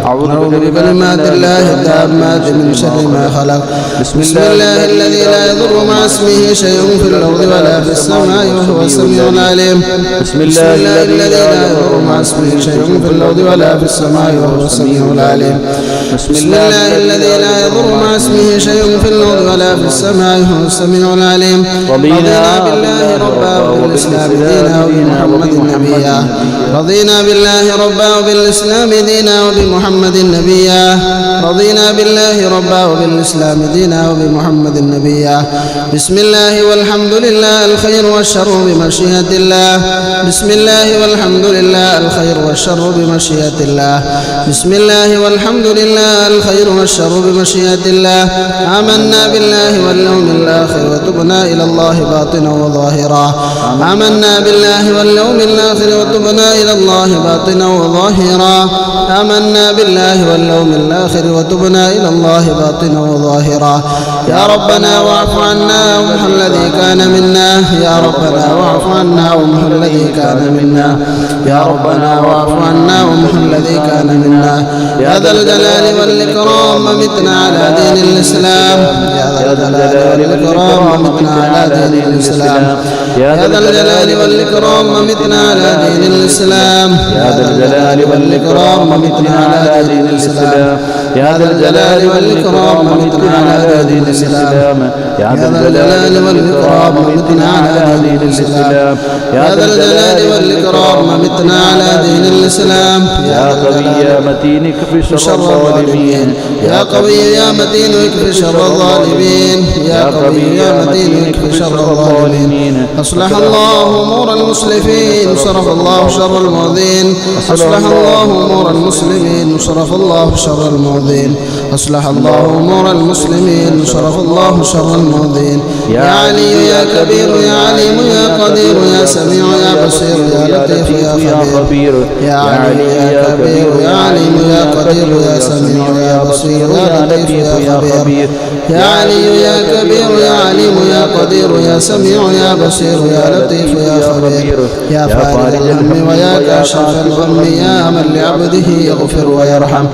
أعوذ بكلمات الله التامات من شر ما خلق بسم الله الذي لا يضر مع اسمه شيء في الأرض ولا في السماء وهو السميع العليم بسم الله الذي لا يضر مع اسمه شيء في الأرض ولا في السماء وهو السميع العليم بسم الله الذي لا يضر مع اسمه شيء في الأرض ولا في السماء وهو السميع العليم رضينا بالله ربا وبالإسلام دينا وبمحمد نبيا رضينا بالله ربا وبالإسلام دينا وبمحمد نبيا رضينا بالله ربا وبالإسلام دينا وبمحمد نبيا بسم الله والحمد لله الخير والشر بمشيئة الله بسم الله والحمد لله الخير والشر بمشيئة الله بسم الله والحمد لله الخير والشر بمشيئة الله آمنا بالله واليوم الآخر وتبنا إلى الله باطنا وظاهرا آمنا بالله واليوم الآخر وتبنا إلى الله باطنا وظاهرا آمنا بالله واليوم الآخر وتبنا إلى الله باطنا وظاهرا يا ربنا واعف عنا وامح الذي كان منا يا ربنا واعف عنا وامح الذي كان منا يا ربنا واعف عنا وامح الذي كان منا يا ذا الجلال والإكرام متنا على دين الإسلام يا ذا الجلال والإكرام متنا على دين الإسلام يا ذا الجلال والإكرام متنا على دين الإسلام يا ذا الجلال والإكرام متنا على دين الإسلام يا ذا الجلال والإكرام متنا على دين الإسلام يا ذا الجلال والإكرام متنا على دين الإسلام يا ذا الجلال والإكرام متنا على دين الإسلام يا قوي يا متين اكف شر الظالمين يا قوي يا متين اكف شر الظالمين يا قوي يا متين اكف شر الظالمين أصلح الله أمور المسلمين صرف الله شر المؤذين أصلح الله أمور المسلمين صرف الله شر المؤذين أصلح الله أمور المسلمين صرف الله شر المؤذين يا علي يا كبير يا عليم يا قدير يا سميع يا بصير يا لطيف يا خبير يا علي يا كبير يا عليم يا قدير يا سميع يا بصير يا لطيف يا خبير يا علي يا كبير يا عليم يا قدير يا سميع يا بصير يا لطيف يا خبير يا فارج الهم ويا كاشف الغم يا من لعبده يغفر ويرحم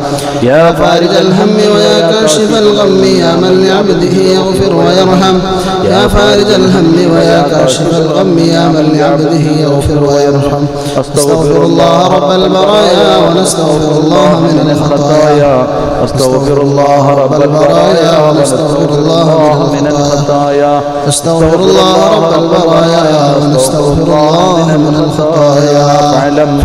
يا فارج الهم ويا كاشف الغم يا من لعبده يغفر ويرحم يا فارج الهم ويا كاشف الغم يا من لعبده يغفر ويرحم أستغفر الله رب البرايا ونستغفر الله من الخطايا أستغفر الله رب البرايا ونستغفر الله من الخطايا أستغفر الله رب البرايا ونستغفر الله من الخطايا فاعلم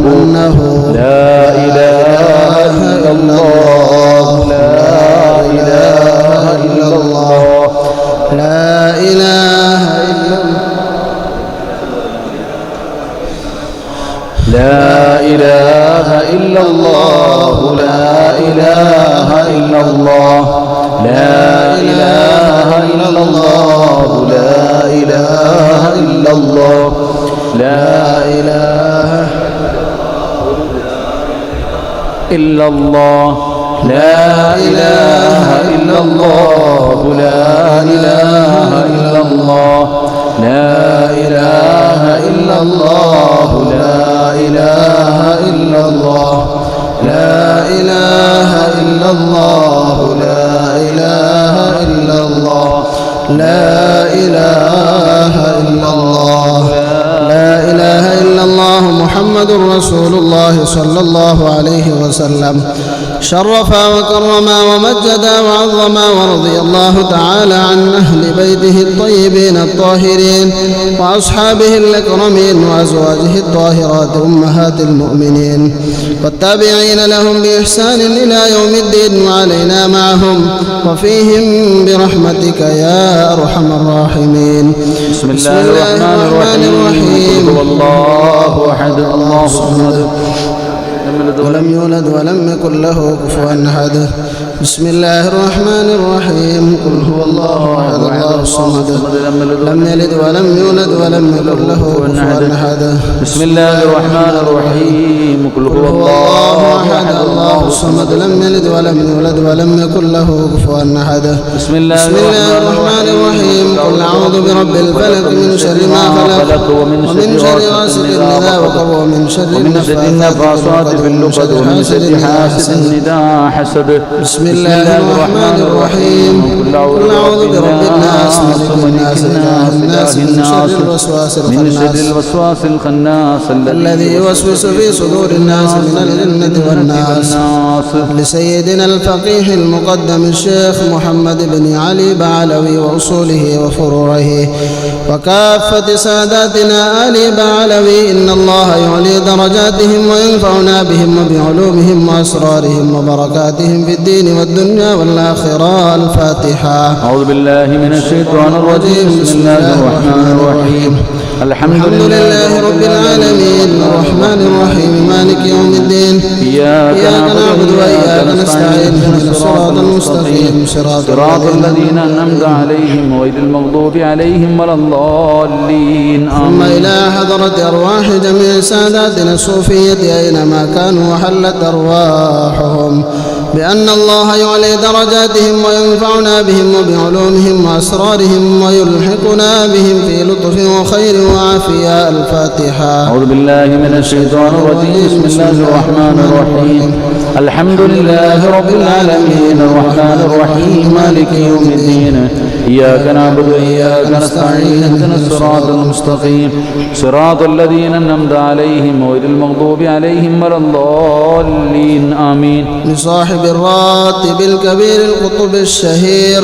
أنه لا إله إلا الله لا إله إلا الله لا إله إلا الله لا إله إلا الله لا إله إلا الله لا إله إلا الله لا إله إلا الله لا إله إلا الله لا إله إلا الله لا إله إلا الله لا إله إلا الله لا إله إلا الله لا إله إلا الله لا إله إلا الله لا إله إلا الله لا إله إلا الله محمد رسول الله صلى الله عليه وسلم شرفا وكرما ومجدا وعظما ورضي الله تعالى عن أهل بيته الطيبين الطاهرين وأصحابه الأكرمين وأزواجه الطاهرات أمهات المؤمنين والتابعين لهم بإحسان إلى يوم الدين وعلينا معهم وفيهم برحمتك يا أرحم الراحمين بسم الله الرحمن الرحيم والله أحد الله الصمد ولم يولد ولم يكن له كفوا أحد بسم الله الرحمن الرحيم قل هو الله أحد الله الصمد لم يلد ولم يولد ولم يكن له كفوا أحد بسم الله الرحمن الرحيم قل هو الله أحد الله الصمد لم يلد ولم يولد ولم يكن له كفوا أحد بسم الله الرحمن الرحيم قل أعوذ برب الفلق من شر ما خلق ومن شر غاسق إذا وقب ومن شر النفاثات في اللقد ومن شر حاسد إذا حسد بسم الله الرحمن الرحيم قل أعوذ برب الناس ملك الناس إله الناس من شر الوسواس الخناس الذي يوسوس في صدور الناس من الجنة والناس لسيدنا الفقيه المقدم الشيخ محمد بن علي بعلوي وأصوله وفروعه وكافة ساداتنا آل بعلوي إن الله يعلي درجاتهم وينفعنا بهم وبعلومهم وأسرارهم وبركاتهم في الدين والدنيا والآخرة. الفاتحة. أعوذ بالله من الشيطان الرجيم. بسم الله الرحمن الرحيم. الحمد لله رب العالمين الرحمن الرحيم مالك يوم الدين إياك نعبد وإياك نستعين اهدنا الصراط المستقيم صراط الذين أنعمت عليهم غير المغضوب عليهم ولا الضالين. ثم إلى حضرة أرواح جميع ساداتنا الصوفية أينما كانوا وحلت أرواحهم بأن الله يعلي درجاتهم وينفعنا بهم وبعلومهم وأسرارهم ويلحقنا بهم في لطف وخير وعافية. الفاتحة. أعوذ بالله من الشيطان الرجيم. بسم الله الرحمن الرحيم. الحمد لله رب العالمين الرحمن الرحيم مالك يوم الدين إياك نعبد وإياك نستعين اهدنا الصراط المستقيم صراط الذين أنعمت عليهم غير المغضوب عليهم ولا الضالين. آمين. لصاحب الراتب الكبير القطب الشهير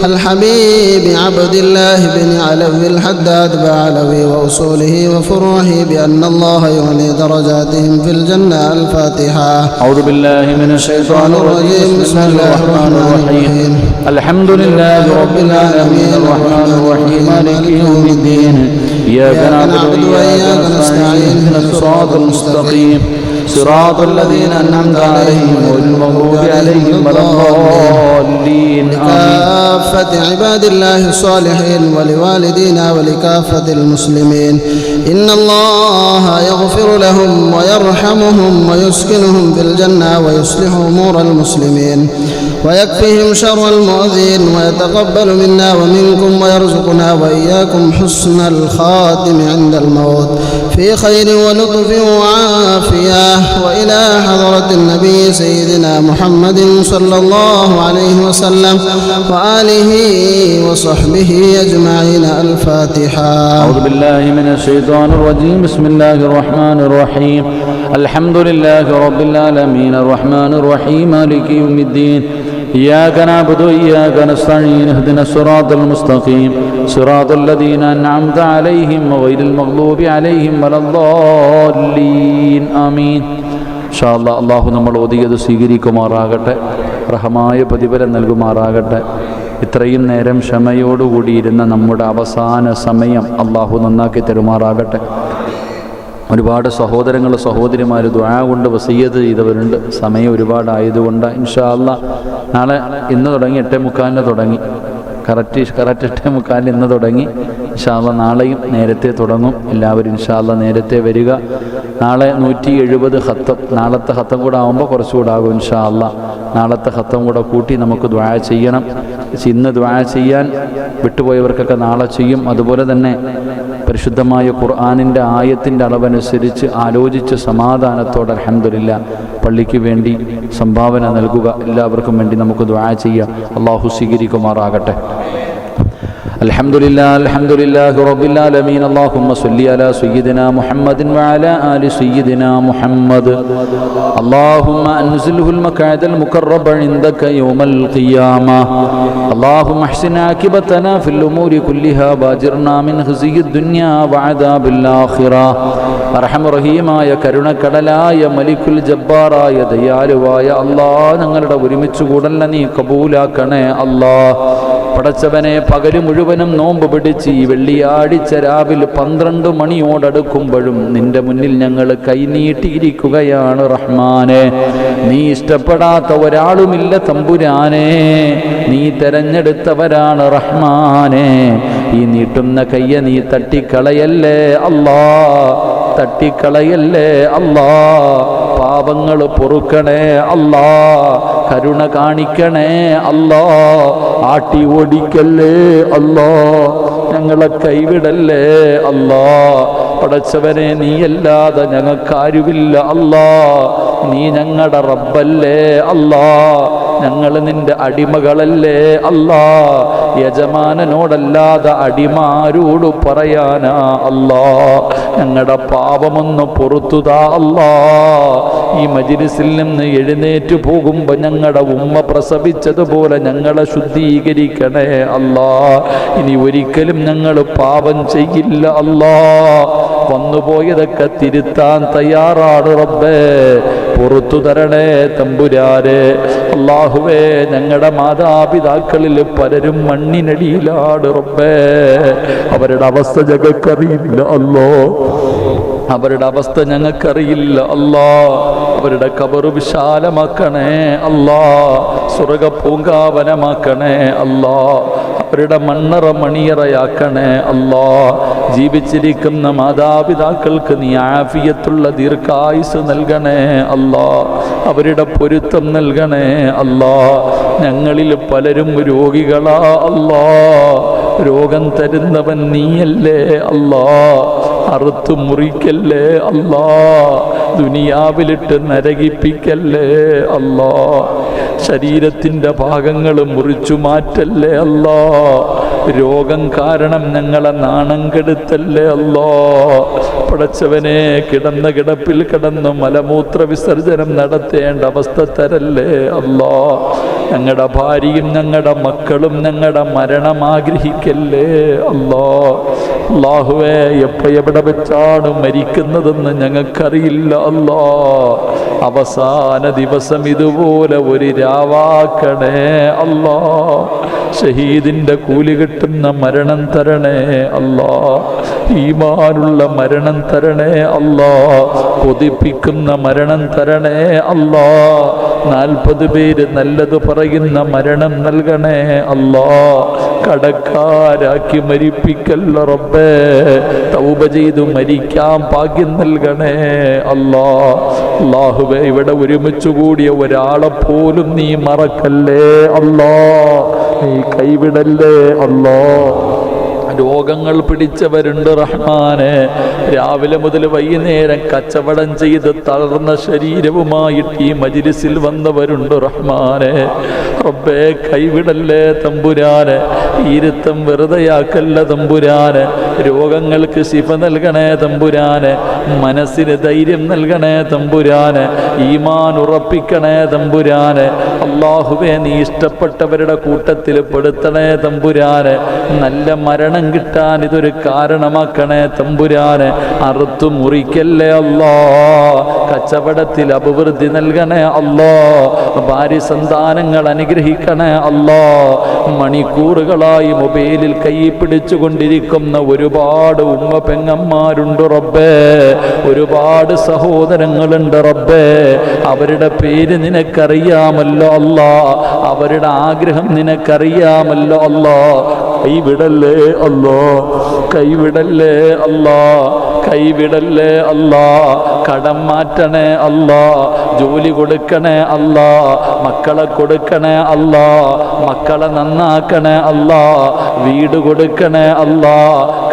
الحبيب عبد الله بن علوي الحداد بعلوي وأصوله وفروعه بأن الله يعلي درجاتهم في الجنة. الفاتحة. أعوذ بالله من الشيطان الرجيم. بسم الله الرحمن الرحيم. الحمد لله رب العالمين الرحمن الرحيم مالك يوم الدين إياك نعبد وإياك نستعين اهدنا الصراط المستقيم صراط الذين أنعمت عليهم غير المغضوب عليهم ولا الضالين. لكافة عباد الله الصالحين ولوالدينا ولكافة المسلمين إن الله يغفر لهم ويرحمهم ويسكنهم في الجنة ويصلح أمور المسلمين ويكفيهم شر المؤذين ويتقبل منا ومنكم ويرزقنا وإياكم حسن الخاتم عند الموت في خير ولطف وعافية. وإلى حضرة النبي سيدنا محمد صلى الله عليه وسلم وآله وصحبه أجمعين. الفاتحة. أعوذ بالله من الشيطان الرجيم. بسم الله الرحمن الرحيم. الحمد لله رب العالمين الرحمن الرحيم مالك يوم الدين إياك نعبد وإياك نستعين اهدنا الصراط المستقيم صراط الذين أنعمت عليهم غير المغضوب عليهم ولا الضالين. آمين. ഇൻഷാ അല്ലാഹ് അള്ളാഹു നമ്മൾ ഓതിയത് സ്വീകരിക്കുമാറാകട്ടെ, റഹമായ പ്രതിഫലം നൽകുമാറാകട്ടെ. ഇത്രയും നേരം ക്ഷമയോടുകൂടിയിരുന്ന നമ്മുടെ അവസാന സമയം അള്ളാഹു നന്നാക്കി തരുമാറാകട്ടെ. ഒരുപാട് സഹോദരങ്ങൾ സഹോദരിമാർ ദുആ കൊണ്ട് വസിയ്യത്ത് ചെയ്തവരുണ്ട്. സമയം ഒരുപാടായതുകൊണ്ട് ഇൻഷാ അല്ലാഹ് നാളെ ഇന്ന് തുടങ്ങി 8:45 തുടങ്ങി, കറക്റ്റ് 8:45 ഇന്ന് തുടങ്ങി. ഇൻഷാ അല്ലാഹ് നാളെയും നേരത്തെ തുടങ്ങും. എല്ലാവരും ഇൻഷാ അല്ലാഹ് നേരത്തെ വരിക. നാളെ 170 ഖത്തം, നാളത്തെ ഖത്തം കൂടെ ആകുമ്പോൾ കുറച്ചുകൂടെ ആകും ഇൻഷാ അല്ലാഹ്. നാളത്തെ ഖത്തം കൂടെ കൂട്ടി നമുക്ക് ദുആ ചെയ്യണം. ഇന്ന് ദുആ ചെയ്യാൻ വിട്ടുപോയവർക്കൊക്കെ നാളെ ചെയ്യും. അതുപോലെ തന്നെ പരിശുദ്ധമായ ഖുർആനിൻ്റെ ആയത്തിൻ്റെ അളവനുസരിച്ച് ആലോചിച്ച് സമാധാനത്തോടെ അൽഹംദുലില്ലാ പള്ളിക്ക് വേണ്ടി സംഭാവന നൽകുക. എല്ലാവർക്കും വേണ്ടി നമുക്ക് ദുആ ചെയ്യാം. അല്ലാഹു സ്വീകരിക്കുമാറാകട്ടെ. الحمد لله رب العالمين. اللهم صل على سيدنا محمد وعلى آل سيدنا محمد. اللهم أنزله المقعد المقرب عندك يوم القيامة. اللهم احسن عاقبتنا في الأمور كلها واجرنا من خزي الدنيا وعذاب الآخرة. അർഹമ റഹീമായ കരുണക്കടലായ മലിക്കുൽ ജബ്ബാറായ ദയാലുവായ അല്ലാഹ്, ഞങ്ങളുടെ ഒരുമിച്ച് കൂടല്ല നീ കബൂലാക്കണേ അല്ലാഹ്. പടച്ചവനെ പകല് മുഴുവനും നോമ്പ് പിടിച്ച് ഈ വെള്ളിയാഴ്ച രാവിലെ 12 മണിയോടടുക്കുമ്പോഴും നിന്റെ മുന്നിൽ ഞങ്ങൾ കൈനീട്ടിയിരിക്കുകയാണ് റഹ്മാനെ. നീ ഇഷ്ടപ്പെടാത്ത ഒരാളുമില്ല തമ്പുരാനെ, നീ തെരഞ്ഞെടുത്തവരാണ് റഹ്മാനെ. ഈ നീട്ടുന്ന കയ്യ നീ തട്ടിക്കളയല്ലേ അല്ലാ, തട്ടിക്കളയല്ലേ അല്ലാ. പാപങ്ങൾ പൊറുക്കണേ അല്ലാ, കരുണ കാണിക്കണേ അല്ലാ. ആട്ടി ഓടിക്കല്ലേ അല്ലാ, ഞങ്ങളെ കൈവിടല്ലേ അല്ലാ. പടച്ചവനെ നീയല്ലാതെ ഞങ്ങൾക്കാരുമില്ല അല്ലാ, നീ ഞങ്ങളുടെ റബ്ബല്ലേ അല്ലാ. ഞങ്ങൾ നിന്റെ അടിമകളല്ലേ അല്ലാ. യജമാനനോടല്ലാതെ അടിമാരോട് പറയാനാ അല്ലാ. ഞങ്ങളുടെ പാപമൊന്ന് പൊറുത്തുതാ അല്ലാ. ഈ മജ്‌ലിസിൽ നിന്ന് എഴുന്നേറ്റ് പോകുമ്പോൾ ഞങ്ങളുടെ ഉമ്മ പ്രസവിച്ചതുപോലെ ഞങ്ങളെ ശുദ്ധീകരിക്കണേ അല്ലാ. ഇനി ഒരിക്കലും ഞങ്ങൾ പാപം ചെയ്യില്ല അല്ലാ. വന്നുപോയതൊക്കെ തിരുത്താൻ തയ്യാറാണ് റബ്ബേ, പുറത്തു തരണേ തമ്പുരാനെ. അല്ലാഹുവേ, ഞങ്ങളുടെ മാതാപിതാക്കളിൽ പലരും മണ്ണിനടിയിലാണ് റബ്ബേ. അവരുടെ അവസ്ഥ ഞങ്ങൾക്കറിയില്ല അല്ലോ, അവരുടെ അവസ്ഥ ഞങ്ങൾക്കറിയില്ല അല്ലാ. അവരുടെ ഖബർ വിശാലമാക്കണേ അല്ലാ, സ്വർഗ പൂങ്കാവനമാക്കണേ അല്ലാ. അവരുടെ മണ്ണറ മണിയറയാക്കണേ അല്ലാ. ജീവിച്ചിരിക്കുന്ന മാതാപിതാക്കൾക്ക് നീ ആഫിയത്തുള്ള ദീർഘായുസ് നൽകണേ അല്ലാ. അവരുടെ പൊരുത്തം നൽകണേ അല്ലാ. ഞങ്ങളിൽ പലരും രോഗികളാ അല്ലാ. രോഗം തരുന്നവൻ നീയല്ലേ അല്ലാ. അറുത്തു മുറിക്കല്ലേ അല്ലാ, ദുനിയാവിലിട്ട് നരകിപ്പിക്കല്ലേ അല്ലാ. ശരീരത്തിൻ്റെ ഭാഗങ്ങൾ മുറിച്ചു മാറ്റല്ലേ അല്ലാ. രോഗം കാരണം ഞങ്ങളെ നാണം കെടുത്തല്ലേ അല്ലാ. പടച്ചവനെ, കിടന്ന കിടപ്പിൽ കിടന്ന് മലമൂത്ര വിസർജനം നടത്തേണ്ട അവസ്ഥ തരല്ലേ അല്ലാ. ഞങ്ങളുടെ ഭാര്യയും ഞങ്ങളുടെ മക്കളും ഞങ്ങളുടെ മരണം ആഗ്രഹിക്കല്ലേ അല്ലാ. അല്ലാഹുവേ, എവിടെ വെച്ചാണ് മരിക്കുന്നതെന്ന് ഞങ്ങൾക്കറിയില്ല അല്ലാ. അവസാന ദിവസം ഇതുപോലെ ഒരു രാവാക്കണേ അല്ലാ. ഷഹീദിൻ്റെ കൂലി കിട്ടുന്ന മരണം തരണേ അല്ലാ. ഈമാനുള്ള മരണം തരണേ അല്ലാ. കൊതിപ്പിക്കുന്ന മരണം തരണേ അല്ലാ. 40 പേര് നല്ലത് പറയുന്ന മരണം നൽകണേ അല്ലാ. കടക്കാരാക്കി മരിപ്പിക്കല്ല റബ്ബേ. തൗബ ചെയ്തു മരിക്കാൻ ഭാഗ്യം നൽകണേ അല്ലാ. അല്ലാഹുവേ, ഇവിടെ ഒരുമിച്ച് കൂടിയ ഒരാളെ പോലും നീ മറക്കല്ലേ അല്ലാ. നീ കൈവിടല്ലേ അല്ലാ. രോഗങ്ങൾ പിടിച്ചവരുണ്ട് റഹ്മാനെ. രാവിലെ മുതൽ വൈകുന്നേരം കച്ചവടം ചെയ്ത് തളർന്ന ശരീരവുമായിട്ട് ഈ മജ്‌ലിസിൽ വന്നവരുണ്ട് റഹ്മാനെ. റബ്ബേ, കൈവിടല്ലേ തമ്പുരാനെ. ഇരുത്തം വെറുതെയാക്കല്ല തമ്പുരാനെ. രോഗങ്ങൾക്ക് ശിഫ നൽകണേ തമ്പുരാനെ. മനസ്സിന് ധൈര്യം നൽകണേ തമ്പുരാനെ. ഈമാൻ ഉറപ്പിക്കണേ തമ്പുരാനെ. അല്ലാഹുവേ, നീ ഇഷ്ടപ്പെട്ടവരുടെ കൂട്ടത്തിൽ പെടുത്തണേ തമ്പുരാനെ. നല്ല മരണം കിട്ടാൻ ഇതൊരു കാരണമാക്കണേ തമ്പുരാനെ. അറുത്തു മുറിക്കല്ലേ അല്ലാ. കച്ചവടത്തിൽ അഭിവൃദ്ധി നൽകണേ അല്ലാ. ഭാര്യ സന്താനങ്ങൾ അനുഗ്രഹിക്കണേ അല്ലാ. മണിക്കൂറുകളായി മൊബൈലിൽ കൈ പിടിച്ചുകൊണ്ടിരിക്കുന്ന ഒരുപാട് ഉമ്മ പെങ്ങന്മാരുണ്ട് റബ്ബേ. ഒരുപാട് സഹോദരങ്ങളുണ്ട് റബ്ബേ. അവരുടെ പേര് നിനക്കറിയാമല്ലോ അല്ലാ. അവരുടെ ആഗ്രഹം നിനക്കറിയാമല്ലോ അല്ലാ. കൈവിടല്ലേ അല്ലാ, കൈവിടല്ലേ അല്ലാ, കൈവിടല്ലേ അല്ലാ. കടം മാറ്റണേ അല്ലാ. ജോലി കൊടുക്കണേ അല്ലാ. മക്കളെ കൊടുക്കണേ അല്ലാ. മക്കളെ നന്നാക്കണേ അല്ലാ. വീട് കൊടുക്കണേ അല്ലാ.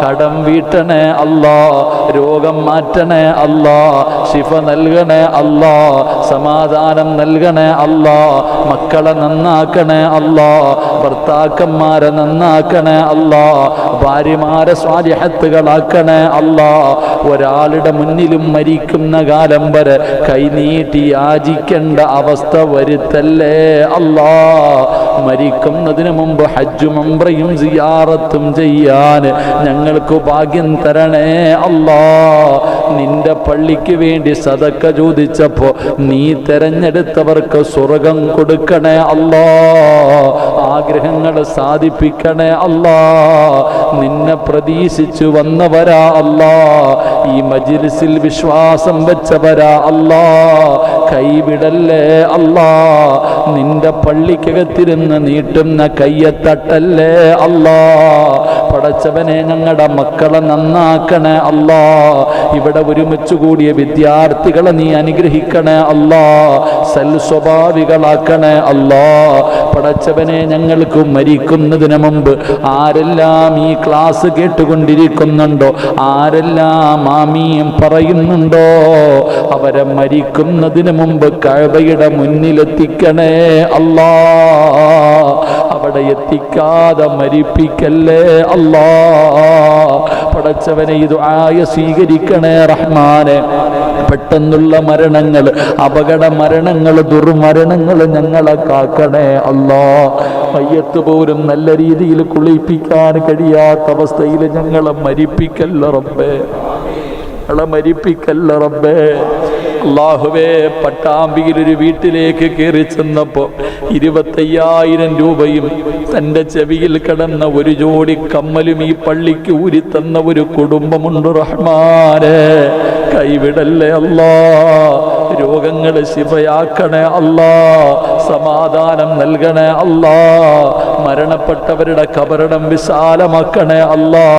കടം വീട്ടണേ അല്ലാ. രോഗം മാറ്റണേ അല്ലാ. ശിഫ നൽകണേ അല്ലാ. സമാധാനം നൽകണേ അല്ലാ. മക്കളെ നന്നാക്കണേ അല്ലാ. ഭർത്താക്കന്മാരെ നന്നാക്കണേ അല്ലാ. ഭാര്യമാരെ സ്വാലിഹത്തുകളാക്കണേ അല്ലാ. ഒരാളുടെ മുന്നിലും മരിക്കുന്ന കാലം വരെ കൈനീട്ടി യാചിക്കേണ്ട അവസ്ഥ വരുത്തല്ലേ അല്ലാ. മരിക്കുന്നതിന് മുമ്പ് ഹജ്ജും ഉംറയും സിയാറത്തും ചെയ്യാൻ ഞങ്ങൾക്ക് ഭാഗ്യം തരണേ അല്ലാ. നിന്റെ പള്ളിക്ക് വേണ്ടി സദക്ക ചോദിച്ചപ്പോ നീ തെരഞ്ഞെടുത്തവർക്ക് സ്വർഗം കൊടുക്കണേ അല്ലാ. ആഗ്രഹങ്ങൾ സാധിപ്പിക്കണേ അല്ലാ. നിന്നെ പ്രതീക്ഷിച്ചു വന്നവരാ അല്ലാ. ഈ മജ്ലിസിൽ വിശ്വാസം വെച്ചവരാ അല്ലാ. കൈവിടല്ലേ അല്ലാ. നിന്റെ പള്ളിക്കകത്തിരുന്ന് നീട്ടുന്ന കയ്യത്തട്ടല്ലേ അല്ലാ. പടച്ചവനെ ഞങ്ങളുടെ മക്കളെ നന്നാക്കണേ അല്ലാ. ഇവിടെ ഒരുമിച്ച് കൂടിയ വിദ്യാർത്ഥികളെ നീ അനുഗ്രഹിക്കണേ അല്ലാ. സൽസ്വഭാവികളാക്കണേ അല്ലാ. പടച്ചവനെ ഞങ്ങൾക്ക് മരിക്കുന്നതിന് മുമ്പ് ആരെല്ലാം ഈ ക്ലാസ് കേട്ടുകൊണ്ടിരിക്കുന്നുണ്ടോ, ആരെല്ലാം ആമീൻ പറയുന്നുണ്ടോ, അവരെ മരിക്കുന്നതിന് മുമ്പ് കഅബയുടെ മുന്നിലെത്തിക്കണേ അല്ലാ. അവിടെ എത്തിക്കാതെ മരിപ്പിക്കല്ലേ അല്ലാ. പടച്ചവനെ ഇത് സ്വീകരിക്കണേ റഹ്മാനെ. പെട്ടെന്നുള്ള മരണങ്ങൾ, അപകട മരണങ്ങൾ, ദുർമരണങ്ങൾ ഞങ്ങളെ കാക്കണേ അല്ലാ. മയ്യത്ത് പോലും നല്ല രീതിയിൽ കുളിപ്പിക്കാൻ കഴിയാത്ത അവസ്ഥയിൽ ഞങ്ങളെ മരിപ്പിക്കല്ല റബ്ബേ, ഞങ്ങളെ മരിപ്പിക്കല്ല റബ്ബേ. അല്ലാഹുവേ, പട്ടാമ്പിയിൽ ഒരു വീട്ടിലേക്ക് കയറി ചെന്നപ്പോൾ 25,000 രൂപയും തൻ്റെ ചെവിയിൽ കിടന്ന ഒരു ജോഡി കമ്മലും ഈ പള്ളിക്ക് ഊരിത്തന്ന ഒരു കുടുംബമുണ്ട് റഹ്മാനെ. കൈവിടല്ലേ അല്ലാ. രോഗങ്ങൾ ശിഫയാക്കണേ അല്ലാ. സമാധാനം നൽകണേ അല്ലാ. മരണപ്പെട്ടവരുടെ കബറിടം വിശാലമാക്കണേ അല്ലാ.